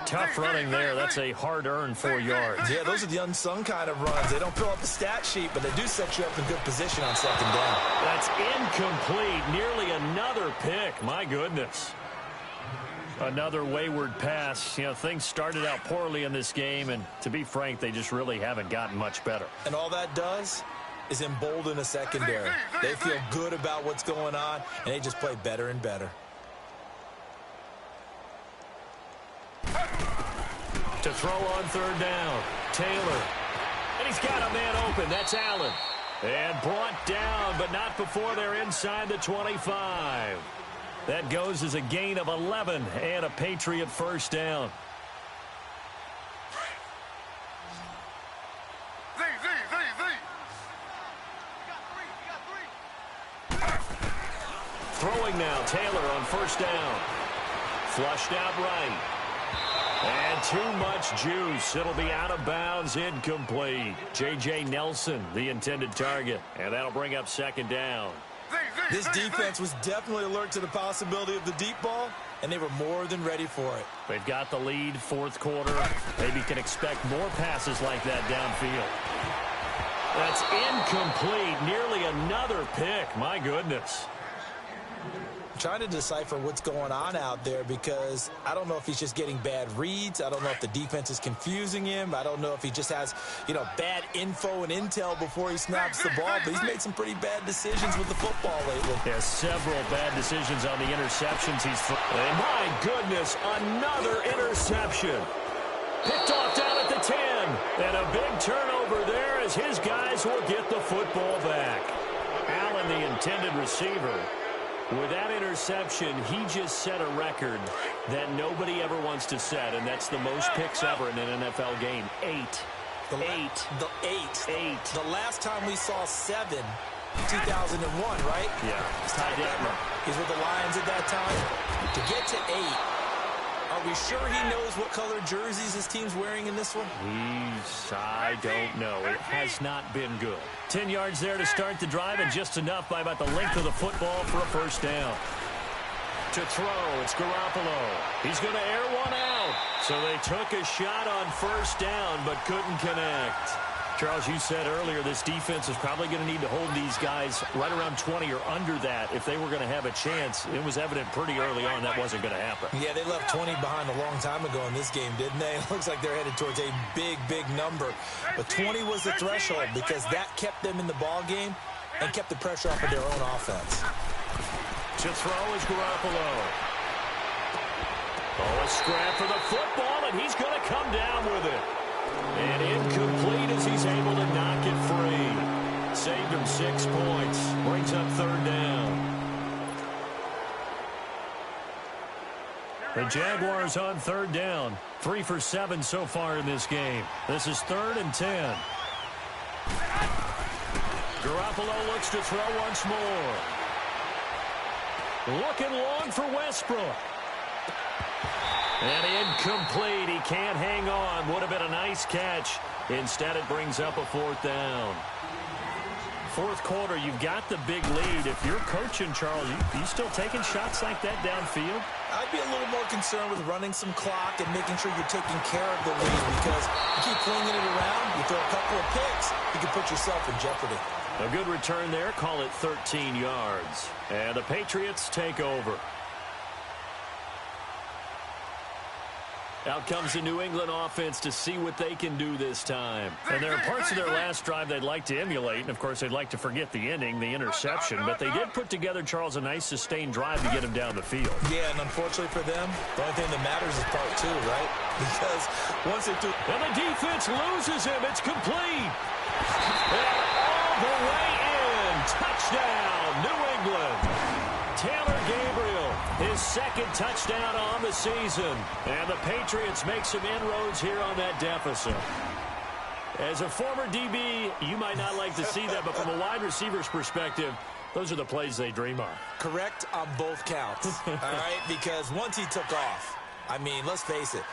Tough running there. That's a hard-earned 4 yards. Yeah, those are the unsung kind of runs. They don't fill up the stat sheet, but they do set you up in good position on 2nd down. That's incomplete. Nearly another pick. My goodness. Another wayward pass. You know, things started out poorly in this game, and to be frank, they just really haven't gotten much better. And all that does is embolden a secondary. They feel good about what's going on, and they just play better and better. To throw on 3rd down, Taylor. And he's got a man open. That's Allen. And brought down, but not before they're inside the 25. That goes as a gain of 11 and a Patriot first down. Throwing now, Taylor on 1st down. Flushed out right. And too much juice. It'll be out of bounds, incomplete. J.J. Nelson, the intended target. And that'll bring up second down. This defense was definitely alert to the possibility of the deep ball, and they were more than ready for it. They've got the lead, fourth quarter. Maybe can expect more passes like that downfield. That's incomplete. Nearly another pick. My goodness. I'm trying to decipher what's going on out there because I don't know if he's just getting bad reads. I don't know if the defense is confusing him. I don't know if he just has, bad info and intel before he snaps the ball. But he's made some pretty bad decisions with the football lately. Yeah, several bad decisions on the interceptions he's thrown. And my goodness, another interception. Picked off down at the 10. And a big turnover there as his guys will get the football back. Allen, the intended receiver. With that interception, he just set a record that nobody ever wants to set, and that's the most picks ever in an NFL game. 8. The last time we saw 7, 2001, right? Yeah. Ty Detmer. He's with the Lions at that time. To get to 8, are we sure he knows what color jerseys his team's wearing in this one? I don't know. It has not been good. 10 yards there to start the drive, and just enough by about the length of the football for a first down. To throw, it's Garoppolo. He's going to air one out. So they took a shot on first down, but couldn't connect. Charles, you said earlier this defense is probably going to need to hold these guys right around 20 or under that if they were going to have a chance. It was evident pretty early on that wasn't going to happen. Yeah, they left 20 behind a long time ago in this game, didn't they? It looks like they're headed towards a big, big number. But 20 was the threshold because that kept them in the ball game and kept the pressure off of their own offense. To throw is Garoppolo. Oh, a scrap for the football, and he's going to come down with it. And incomplete as he's able to knock it free. Saved him 6 points. Brings up third down. The Jaguars on third down. 3 for 7 so far in this game. This is 3rd and 10. Garoppolo looks to throw once more. Looking long for Westbrook. And incomplete. He can't hang on. Would have been a nice catch. Instead, it brings up a 4th down. Fourth quarter, you've got the big lead. If you're coaching, Charles, you still taking shots like that downfield? I'd be a little more concerned with running some clock and making sure you're taking care of the lead because you keep flinging it around, you throw a couple of picks, you can put yourself in jeopardy. A good return there. Call it 13 yards. And the Patriots take over. Out comes the New England offense to see what they can do this time. And there are parts of their last drive they'd like to emulate. And, of course, they'd like to forget the ending, the interception. But they did put together, Charles, a nice sustained drive to get him down the field. Yeah, and unfortunately for them, the only thing that matters is part 2, right? Because once they do... And the defense loses him. It's complete. And all the way in. Touchdown, New England. Taylor Gabriel, his 2nd touchdown on the season. And the Patriots make some inroads here on that deficit. As a former DB, you might not like to see that, but from a wide receiver's perspective, those are the plays they dream of. Correct on both counts, all right? Because once he took off, I mean, let's face it,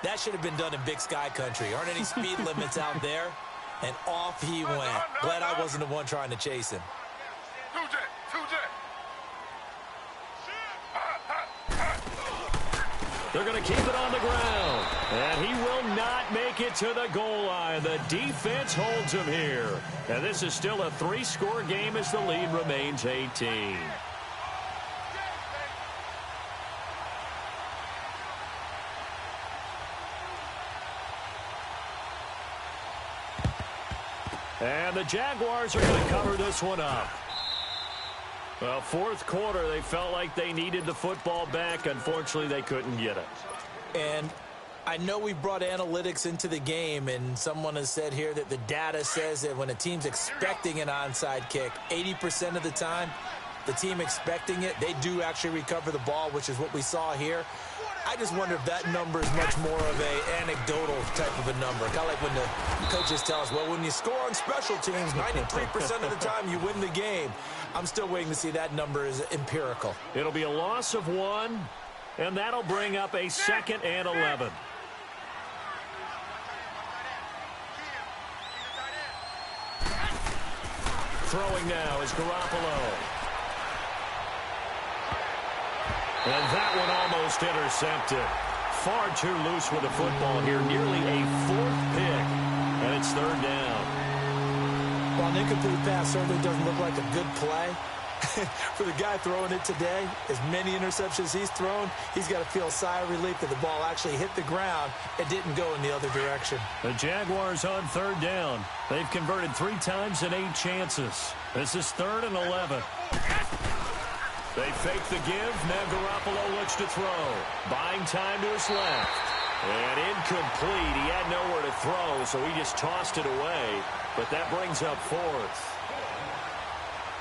that should have been done in Big Sky country. Aren't any speed limits out there? And off he went. Glad I wasn't the one trying to chase him. They're going to keep it on the ground. And he will not make it to the goal line. The defense holds him here. And this is still a 3-score game as the lead remains 18. And the Jaguars are going to cover this one up. Well, fourth quarter, they felt like they needed the football back. Unfortunately, they couldn't get it. And I know we brought analytics into the game, and someone has said here that the data says that when a team's expecting an onside kick, 80% of the time, the team expecting it, they do actually recover the ball, which is what we saw here. I just wonder if that number is much more of a anecdotal type of a number. Kind of like when the coaches tell us, well, when you score on special teams, 93% of the time you win the game. I'm still waiting to see that number is empirical. It'll be a loss of 1, and that'll bring up a 2nd and 11. Throwing now is Garoppolo. And that one almost intercepted. Far too loose with the football here. Nearly a fourth pick. And it's third down. Well, an incomplete pass certainly doesn't look like a good play. For the guy throwing it today, as many interceptions he's thrown, he's got to feel a sigh of relief that the ball actually hit the ground and didn't go in the other direction. The Jaguars on third down. They've converted 3 times in 8 chances. This is 3rd and 11. They fake the give. Now Garoppolo looks to throw. Buying time to his left. And incomplete. He had nowhere to throw, so he just tossed it away. But that brings up 4th.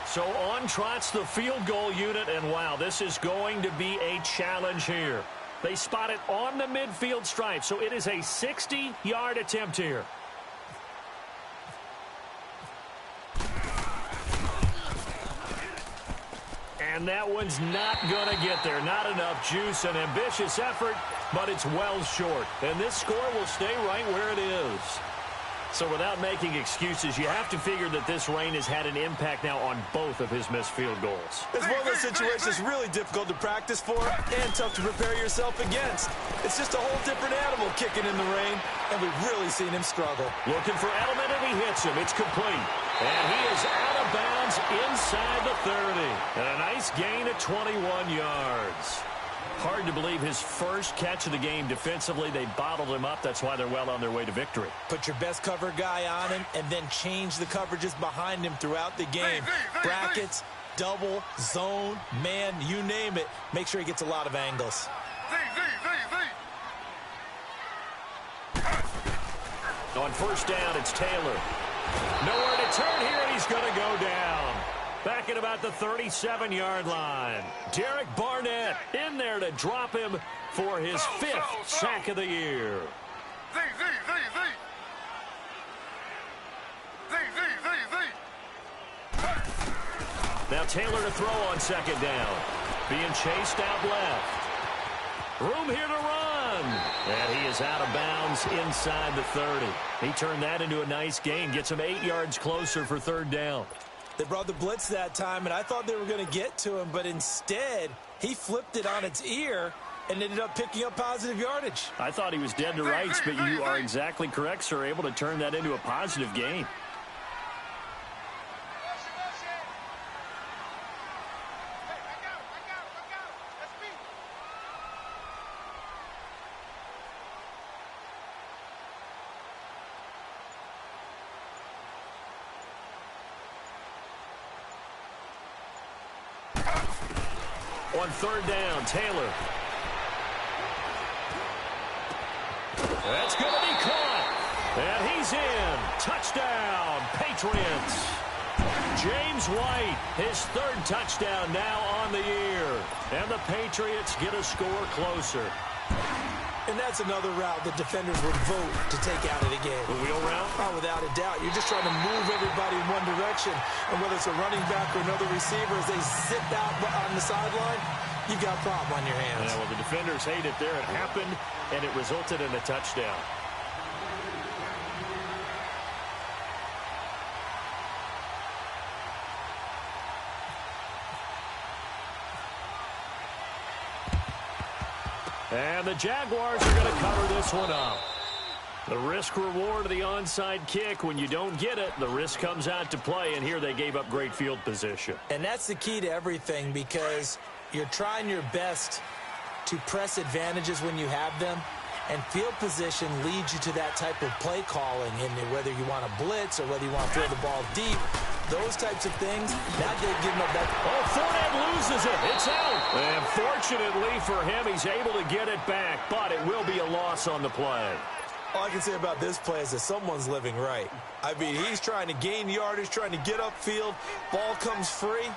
So on trots the field goal unit, and wow, this is going to be a challenge here. They spot it on the midfield stripe, so it is a 60-yard attempt here. And that one's not going to get there. Not enough juice. An ambitious effort, but it's well short. And this score will stay right where it is. So without making excuses, you have to figure that this rain has had an impact now on both of his missed field goals. It's one of those situations really difficult to practice for and tough to prepare yourself against. It's just a whole different animal kicking in the rain, and we've really seen him struggle. Looking for Edelman, and he hits him. It's complete. And he is out of bounds inside the 30. And a nice gain of 21 yards. Hard to believe his first catch of the game defensively. They bottled him up. That's why they're well on their way to victory. Put your best cover guy on him and then change the coverages behind him throughout the game. Brackets, double, zone, man, you name it. Make sure he gets a lot of angles. On first down, it's Taylor. Nowhere to turn here, and he's going to go down. Back at about the 37-yard line. Derek Barnett in there to drop him for his 5th sack of the year. Now Taylor to throw on second down. Being chased out left. Room here to run. And he is out of bounds inside the 30. He turned that into a nice gain. Gets him 8 yards closer for third down. They brought the blitz that time, and I thought they were going to get to him, but instead, he flipped it on its ear and ended up picking up positive yardage. I thought he was dead to rights, but you are exactly correct, sir. Able to turn that into a positive gain. On third down, Taylor. That's going to be caught. And he's in. Touchdown, Patriots. James White, his 3rd touchdown now on the year. And the Patriots get a score closer. And that's another route the defenders would vote to take out of the game. The wheel route? Oh, without a doubt. You're just trying to move everybody in one direction. And whether it's a running back or another receiver, as they zip out on the sideline, you've got a problem on your hands. Yeah, well, the defenders hate it there. It happened, and it resulted in a touchdown. And the Jaguars are going to cover this one up. The risk-reward of the onside kick, when you don't get it, the risk comes out to play, and here they gave up great field position. And that's the key to everything, because you're trying your best to press advantages when you have them, and field position leads you to that type of play calling, and whether you want to blitz or whether you want to throw the ball deep, those types of things, now they've given up that. Oh, Fournette loses it. It's out. And fortunately for him, he's able to get it back, but it will be a loss on the play. All I can say about this play is that someone's living right. I mean, he's trying to gain yardage, trying to get upfield. Ball comes free.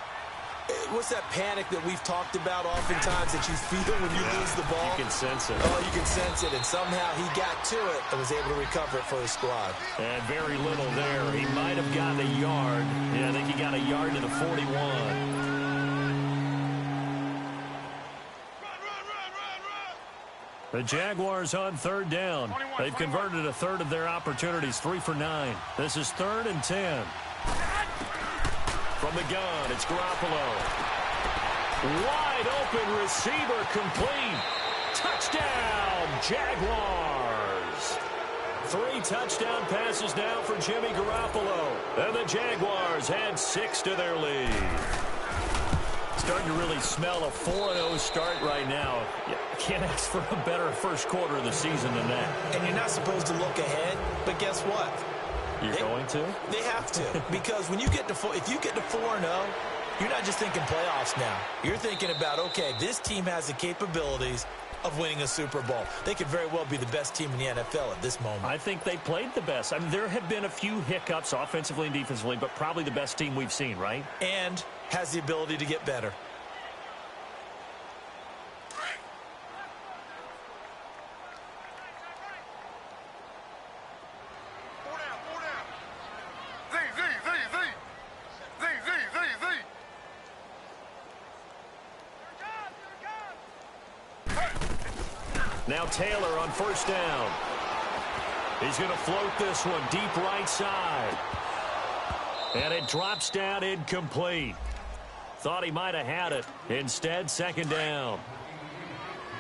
What's that panic that we've talked about oftentimes that you feel when you lose the ball? You can sense it. Oh, you can sense it. And somehow he got to it and was able to recover it for his squad. And very little there. He might have gotten a yard. Yeah, I think he got a yard to the 41. The Jaguars on third down. They've converted a third of their opportunities, 3 for 9. This is 3rd and 10. From the gun, it's Garoppolo. Wide open receiver complete. Touchdown, Jaguars. 3 touchdown passes now for Jimmy Garoppolo. And the Jaguars add 6 to their lead. Starting to really smell a 4-0 start right now. You can't ask for a better first quarter of the season than that. And you're not supposed to look ahead, but guess what? You're going to? They have to. Because when you get to if you get to 4-0, you're not just thinking playoffs now. You're thinking about, okay, this team has the capabilities of winning a Super Bowl. They could very well be the best team in the NFL at this moment. I think they played the best. I mean, there have been a few hiccups offensively and defensively, but probably the best team we've seen, right? And has the ability to get better. Now Taylor on first down. He's going to float this one deep right side. And it drops down incomplete. Thought he might have had it. Instead, second down.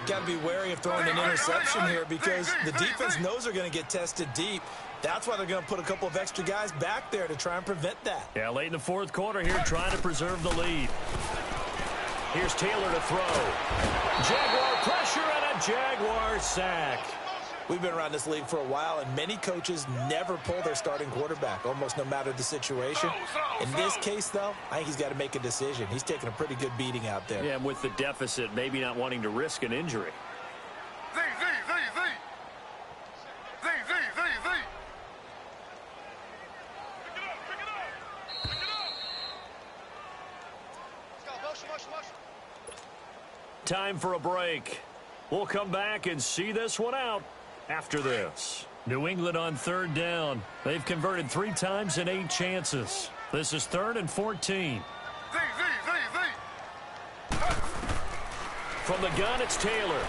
Got to be wary of throwing an interception here because the defense knows they're going to get tested deep. That's why they're going to put a couple of extra guys back there to try and prevent that. Yeah, late in the fourth quarter here, trying to preserve the lead. Here's Taylor to throw. Jaguar pressure and a Jaguar sack. We've been around this league for a while, and many coaches never pull their starting quarterback, almost no matter the situation. In this case, though, I think he's got to make a decision. He's taking a pretty good beating out there. Yeah, and with the deficit, maybe not wanting to risk an injury. Time for a break. We'll come back and see this one out after this. New England on third down. They've converted 3 times in 8 chances. This is 3rd and 14. From the gun, it's Taylor.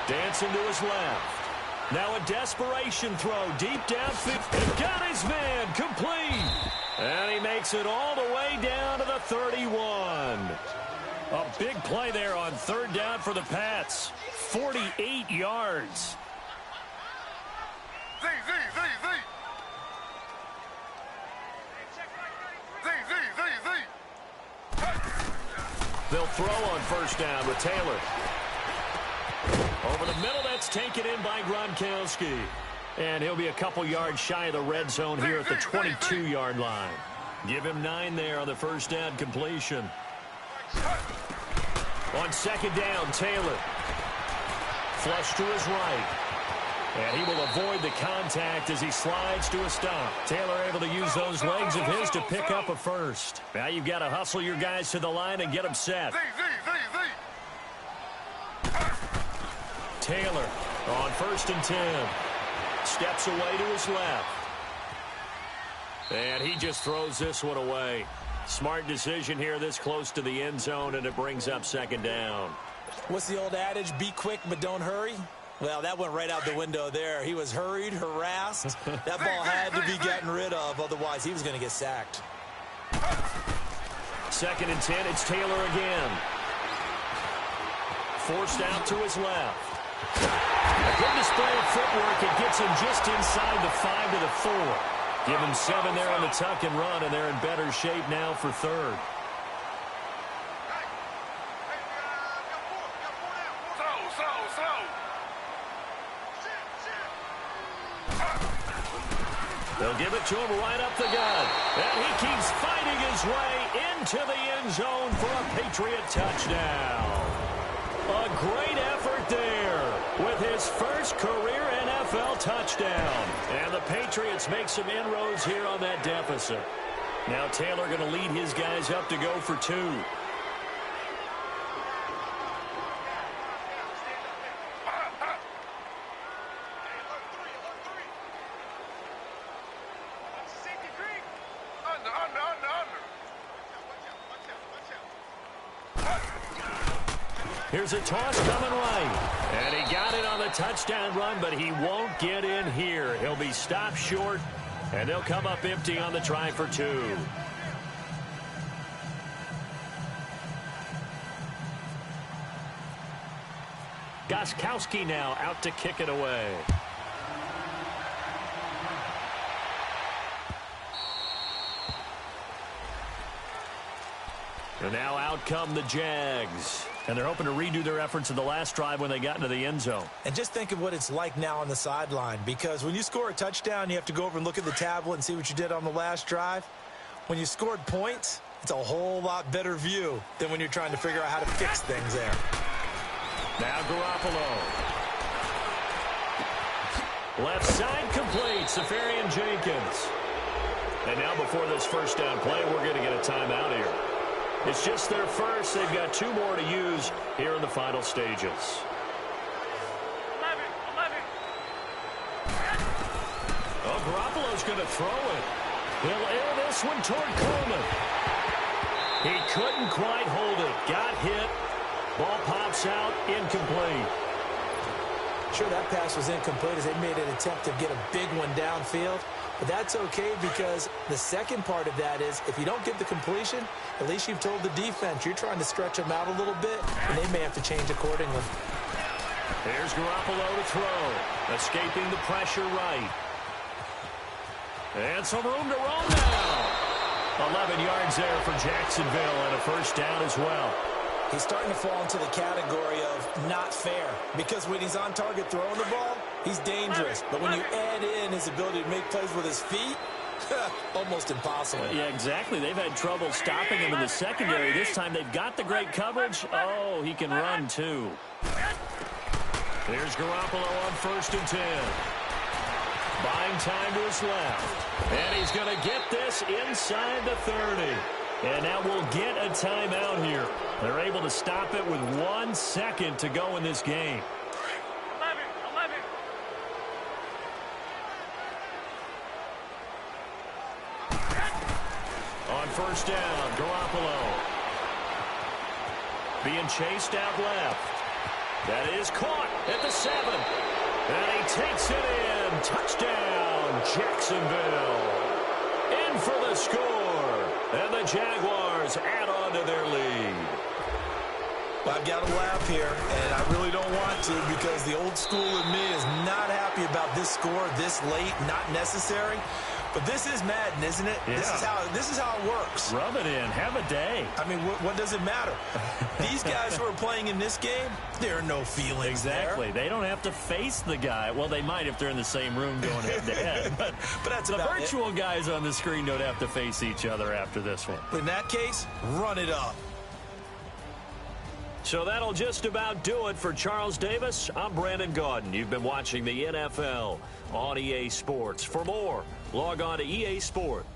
Dancing to his left. Now a desperation throw deep downfield. And got his man complete. And he makes it all the way down to the 31. A big play there on third down for the Pats. 48 yards. They'll throw on first down with Taylor. Over the middle, that's taken in by Gronkowski. And he'll be a couple yards shy of the red zone here at the 22-yard line. Give him 9 there on the first down completion. On second down, Taylor. Flush to his right. And he will avoid the contact as he slides to a stop. Taylor able to use those legs of his to pick up a first. Now you've got to hustle your guys to the line and get them set. Taylor on 1st and 10. Steps away to his left. And he just throws this one away. Smart decision here this close to the end zone, and it brings up second down. What's the old adage? Be quick, but don't hurry. Well, that went right out the window there. He was hurried, harassed. That ball had to be gotten rid of. Otherwise, he was going to get sacked. 2nd and 10. It's Taylor again. Forced out to his left. A good display of footwork. It gets him just inside the 5 to the 4. Give him 7 there on the tuck and run, and they're in better shape now for third. They'll give it to him right up the gut. And he keeps fighting his way into the end zone for a Patriot touchdown. A great effort there with his first career NFL touchdown. And the Patriots make some inroads here on that deficit. Now Taylor going to lead his guys up to go for 2. Here's a toss coming right. And he got it on the touchdown run, but he won't get in here. He'll be stopped short, and they'll come up empty on the try for 2. Gostkowski now out to kick it away. And now out come the Jags. And they're hoping to redo their efforts in the last drive when they got into the end zone. And just think of what it's like now on the sideline, because when you score a touchdown, you have to go over and look at the tablet and see what you did on the last drive. When you scored points, it's a whole lot better view than when you're trying to figure out how to fix things there. Now Garoppolo. Left side complete. Safarian Jenkins. And now before this first down play, we're going to get a timeout here. It's just their first. They've got 2 more to use here in the final stages. 11. Oh, Garoppolo's going to throw it. He'll air this one toward Coleman. He couldn't quite hold it. Got hit. Ball pops out. Incomplete. Sure, that pass was incomplete as they made an attempt to get a big one downfield. But that's okay, because the second part of that is if you don't get the completion, at least you've told the defense you're trying to stretch them out a little bit, and they may have to change accordingly. Here's Garoppolo to throw. Escaping the pressure right. And some room to roam now. 11 yards there for Jacksonville and a first down as well. He's starting to fall into the category of not fair, because when he's on target throwing the ball, he's dangerous. But when you add in his ability to make plays with his feet, almost impossible. Yeah, exactly. They've had trouble stopping him in the secondary. This time they've got the great coverage. Oh, he can run too. There's Garoppolo on 1st and 10. Buying time to his left. And he's going to get this inside the 30. And now we'll get a timeout here. They're able to stop it with 1 second to go in this game. 11. On 1st down, Garoppolo. Being chased out left. That is caught at the 7. And he takes it in. Touchdown, Jacksonville. In for the score. And the Jaguars add on to their lead. Well, I've got to laugh here, and I really don't want to, because the old school in me is not happy about this score this late, not necessary. But this is Madden, isn't it? Yeah. This is how it works. Rub it in. Have a day. I mean, what does it matter? These guys who are playing in this game, there are no feelings Exactly. there. They don't have to face the guy. Well, they might if they're in the same room going head-to-head. But that's the about virtual it. guys on the screen don't have to face each other after this one. In that case, run it up. So that'll just about do it for Charles Davis. I'm Brandon Gaudin. You've been watching the NFL on EA Sports. For more, log on to EA Sport.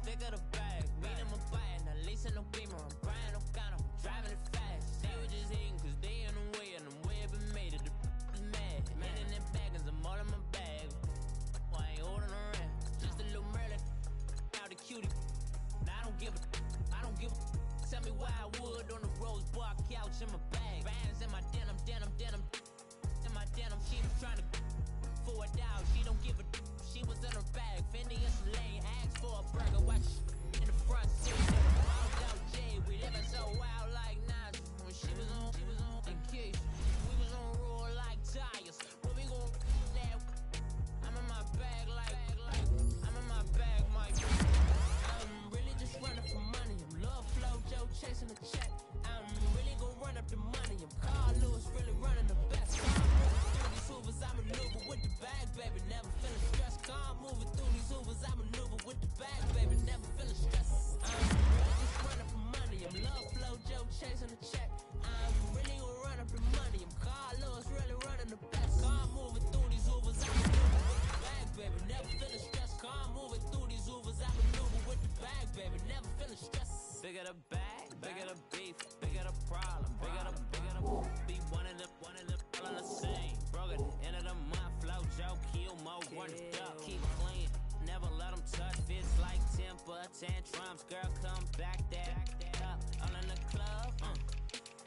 Thicker the bag. Made them a bite, now lacing no beamer. I'm Brian O'Connor, driving it fast. They were just hating cause they in the way, and the way I've been made it. The is mad. Man in them baggins, I'm all in my bag. I ain't holding around. Just a little Merlin, out the cutie. Now I don't give a. Tell me why I would on the rose bar couch in my bag. Bands in my denim. In my denim, she was trying to forward out. She don't give a. She was in her bag, Fendi and some lane, asked for a burger, watch in the front seat. Wild out J, we living so wild like Nas. tantrums, girl, come back that up. All in the club,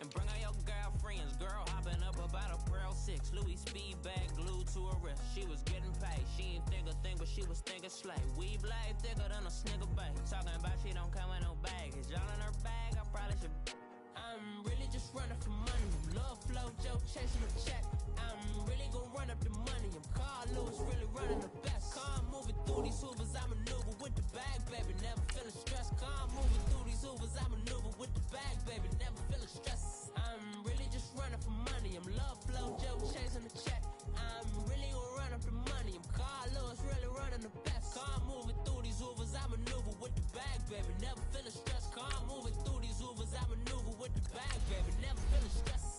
and bring all your girlfriends. Girl hopping up about a Pearl 6. Louis speed bag glued to her wrist. She was getting paid. She ain't think a thing, but she was thinking slay. We blade thicker than a snigger bag. Talking about she don't come with no baggage. All in her bag, I probably should. I'm really just running for money. Love flow, Joe chasing a check. I'm really gonna run up the money. I'm Carlos, really running the best. Car moving through these hoovers, I maneuver with the bag, baby. Never feeling stressed. Car moving through these hoovers, I maneuver with the bag, baby. Never feeling stressed. I'm really just running for money. I'm love flow, Joe chasing the check. I'm really gonna run up the money. I'm Carlos, really running the best. Car moving through these hoovers, I maneuver with the bag, baby. Never feeling stressed. Car moving through these hoovers, I maneuver with the bag, baby. Never feeling stressed.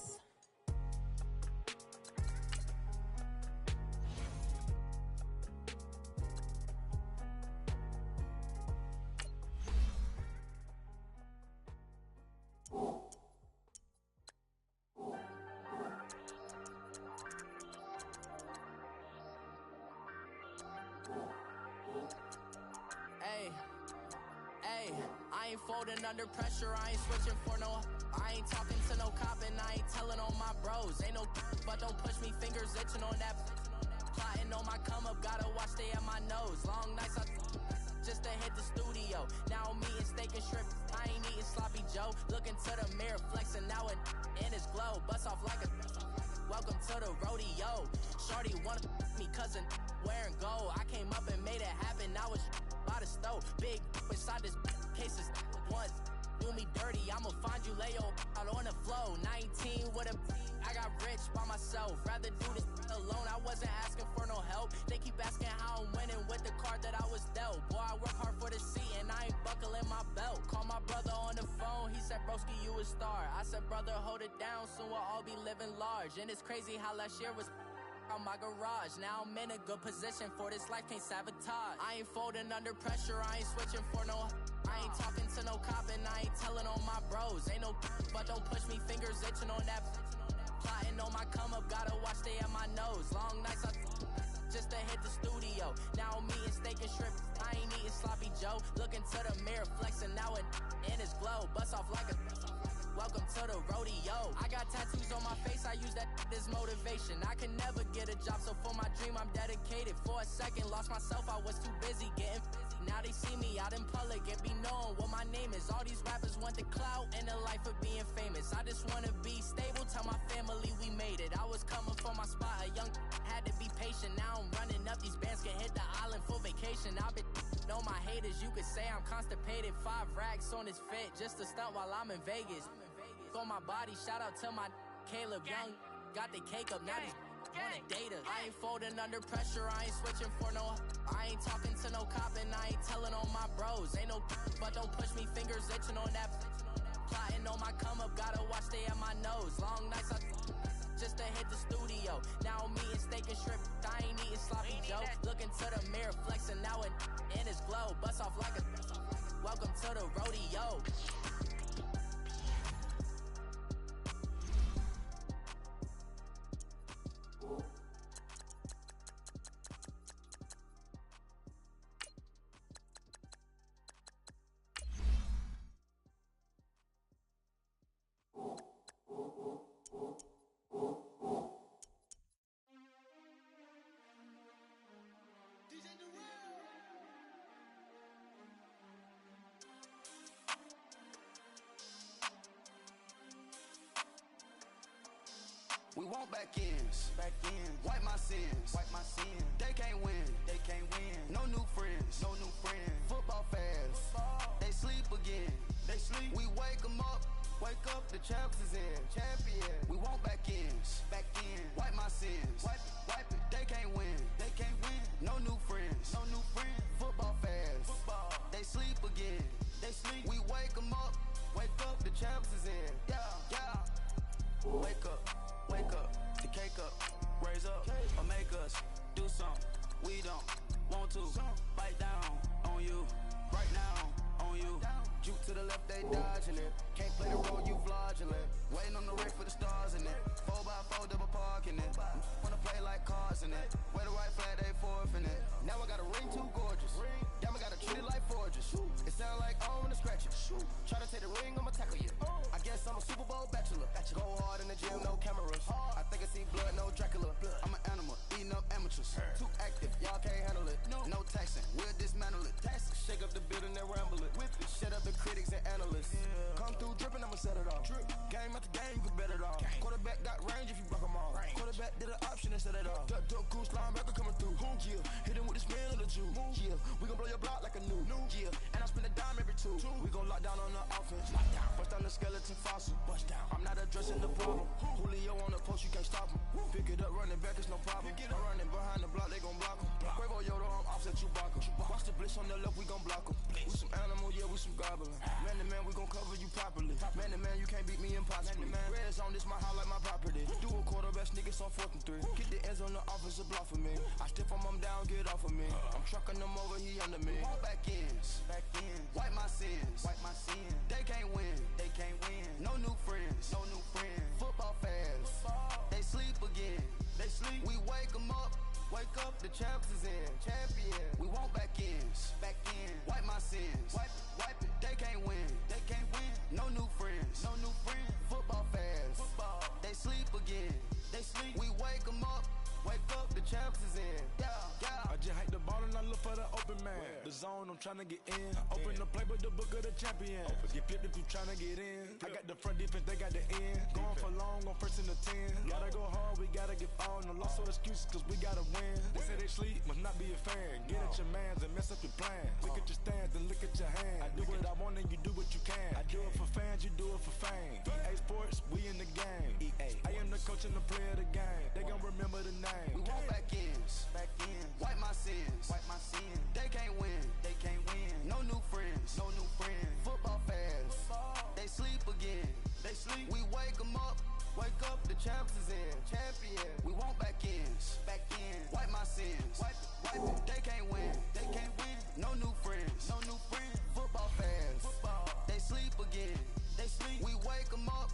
I ain't folding under pressure, I ain't switching for no. I ain't talking to no cop and I ain't telling on my bros. Ain't no but don't push me, fingers itching on that. Plotting on my come up, gotta watch stay at my nose. Long nights I just to hit the studio. Now I'm eating steak and shrimp, I ain't eating sloppy Joe. Looking to the mirror, flexing now it in his glow. Bust off like a welcome to the rodeo. Shorty wanna me cousin wearing gold. I came up and made it happen, I was by the stove. Big inside this cases once do me dirty, I'ma find you lay your out on the floor. 19 with a I got rich by myself. Rather do this alone, I wasn't asking for no help. They keep asking how I'm winning with the card that I was dealt. Boy, I work hard for the seat and I ain't buckling my belt. Call my brother on the phone, he said, broski, you a star. I said, brother, hold it down, soon we'll all be living large. And it's crazy how last year was on my garage. Now I'm in a good position for this life, can't sabotage. I ain't folding under pressure, I ain't switching for no. I ain't talking to no cop and I ain't telling on my bros. Ain't no but don't push me, fingers itching on that. Plotting on my come up, gotta watch stay at my nose. Long nights I just to hit the studio. Now I'm eating steak and shrimp, I ain't eating sloppy Joe. Looking to the mirror, flexing now it in his glow. Bust off like a welcome to the rodeo. I got tattoos on my face, I use that as motivation. I can never get a job, so for my dream I'm dedicated. For a second, lost myself, I was too busy getting now they see me out in public and be known what my name is. All these rappers want the clout and the life of being famous. I just wanna be stable, tell my family we made it. I was coming for my spot, a young had to be patient. Now I'm running up, these bands can hit the island for vacation. I've been know my haters, you could say I'm constipated. 5 racks on his fit, just to stunt while I'm in Vegas. On my body, shout out to my Caleb Young. Got the cake up, now these wanna data. I ain't folding under pressure, I ain't switching for no. I ain't talking to no cop and I ain't telling on my bros. Ain't no but don't push me, fingers itching on that. Plotting on my come up, gotta watch stay at my nose. Long nights I just to hit the studio. Now I'm eating steak and shrimp, I ain't eating sloppy Joe. Looking to the mirror, flexing now it in his glow. Bust off like a welcome to the rodeo. We want back ends, wipe my sins, They can't win, No new friends, Football fans, they sleep again, We wake 'em up, the champs is in, We want back ends, wipe my sins, wipe it. They can't win, No new friends, Football fans, they sleep again, We wake 'em up, the champs is in, yeah. Wake up, the cake up, raise up, or make us do something we don't want to. Bite down on you, right now on you. Juke to the left, they dodging it. Can't play the role, you fraudulent. Waiting on the race for the stars in it. 4x4 double parking it. Wanna play like cars in it. Wear the white flag, they forfeiting it. Now I got a ring too gorgeous. Damn, I gotta treat it like fortress. It sound Try to take the ring, I'ma tackle you. I guess I'm a Super Bowl bachelor. Go hard in the gym, no cameras. I think I see blood, no Dracula. I'm an animal, eating up amateurs. Too active, y'all can't handle it. No taxing, we'll dismantle it. Shake up the building and ramble it. Shut up the critics and analysts. Come through dripping, I'ma set it off. Game after game, you can bet it off. Quarterback got range if you block them all. Quarterback did an option and set it off. Duck goose linebacker coming through. Yeah, hit him with the spin of the Jew. Yeah, we gon' blow your block like a new. Yeah, and I spend a dime every two. We gon' lock down on the offense. Bust down the skeleton fossil. I'm not addressing the problem. Julio on the post, you can't stop him. Pick it up, running back, it's no problem. I'm running behind the block, they gon' block him. Quavo Yoda, I'm offset Chewbacca. Watch the blitz on the left, we gon' block him. We some animal, yeah, we some goblin. Man to man, we gon' cover you properly. Man to man, you can't beat me impossibly. Red zone, this my house like my property. Do a quarterback, niggas on 4th and 3. Get the ends on the offensive block for me. I stiff him, I'm down, get off of me. I'm trucking them over, he under me. Back ends, wipe my sins, They can't win, No new friends, Football fast, they sleep again. We wake 'em up, the champs is in. Champion, we want back ends, wipe my sins, wipe it. They can't win, No new friends, Football fast, they sleep again. We wake 'em up, the champs is in. Yeah. I just hike the ball and I look for the open man. The zone, I'm tryna get in. Open the playbook, the book of the champion. Get flipped if you tryna get in. I got the front defense, they got the end. Going for long, on 1st and the 10. Gotta go hard, we gotta get all. No loss or excuses, cause we gotta win. They say they sleep, must not be a fan. Get at your mans and mess up your plan. Look at your stands and look at your hand. I do what I want and you do what you can. I do it for fans, you do it for fame. EA Sports, we in the game. I am the coach and the player of the game. They gon' remember the name. We want back ends, wipe my sins, They can't win, No new friends, Football fast, they sleep again. We wake 'em up, the champs is in. Champion, we want back ends, wipe my sins, wipe it. They can't win, No new friends, Football fast, they sleep again. We wake 'em up,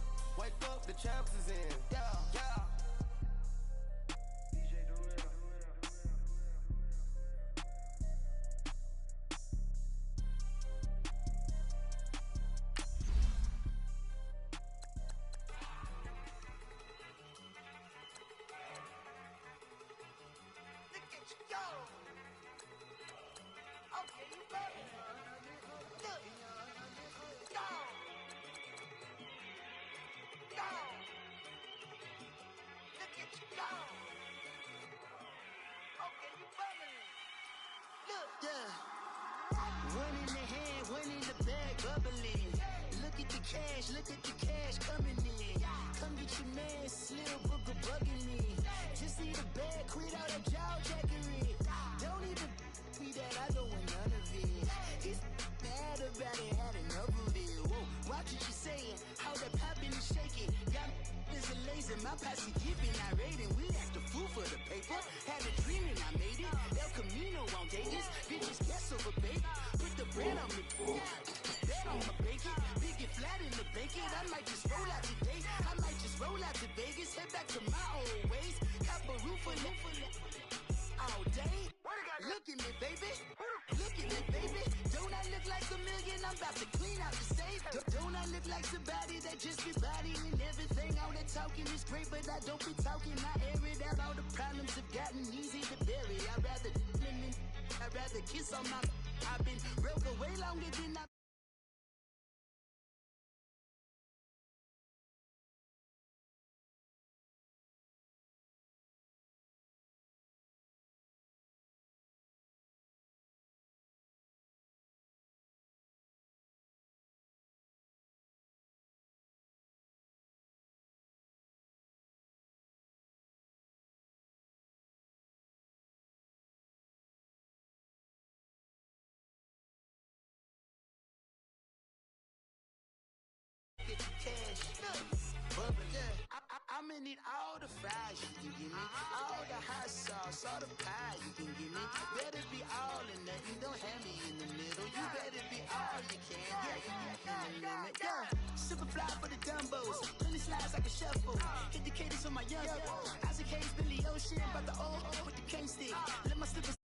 the champs is in. Yeah. One in the hand, one in the bag, bubbling. Look at the cash coming in. Come get your man, Slim Booker bugging me. Just see the bag, quit all that jaw jackery. Don't even me that I don't want none of it. He's mad about it, had enough of it. Whoa, watch what you saying, how that poppin' and shaking. Got is a laser, my posse giving, I rating. We act a fool for the paper. Had a dream and I made it. El Camino on Vegas, bitches guess over bait. Put the bread on me, bet on my bacon. Big it flat in the bacon. I might just roll out today. I might just roll out to Vegas, head back to my old ways. Cop a roof all day. Look at me, baby. Look at me, baby. Don't I look like a million? I'm about to clean out the safe. Don't I look like somebody that just be bodying everything? All that talking is great, but I don't be talking. I air it out. All the problems have gotten easy to bury. I'd rather kiss on my. I've been broke away longer than I. Get the cash, I'm in it all the fries you can give me, all the hot sauce, all the pie you can give me. Better be all or nothing, don't have me in the middle. You better be all you can, yeah. Super fly for the dumbos, plenty slides like a shuffle. Hit the cadence on my young Isaac Hayes, Billy Ocean, about the old with the cane stick. Let my slippers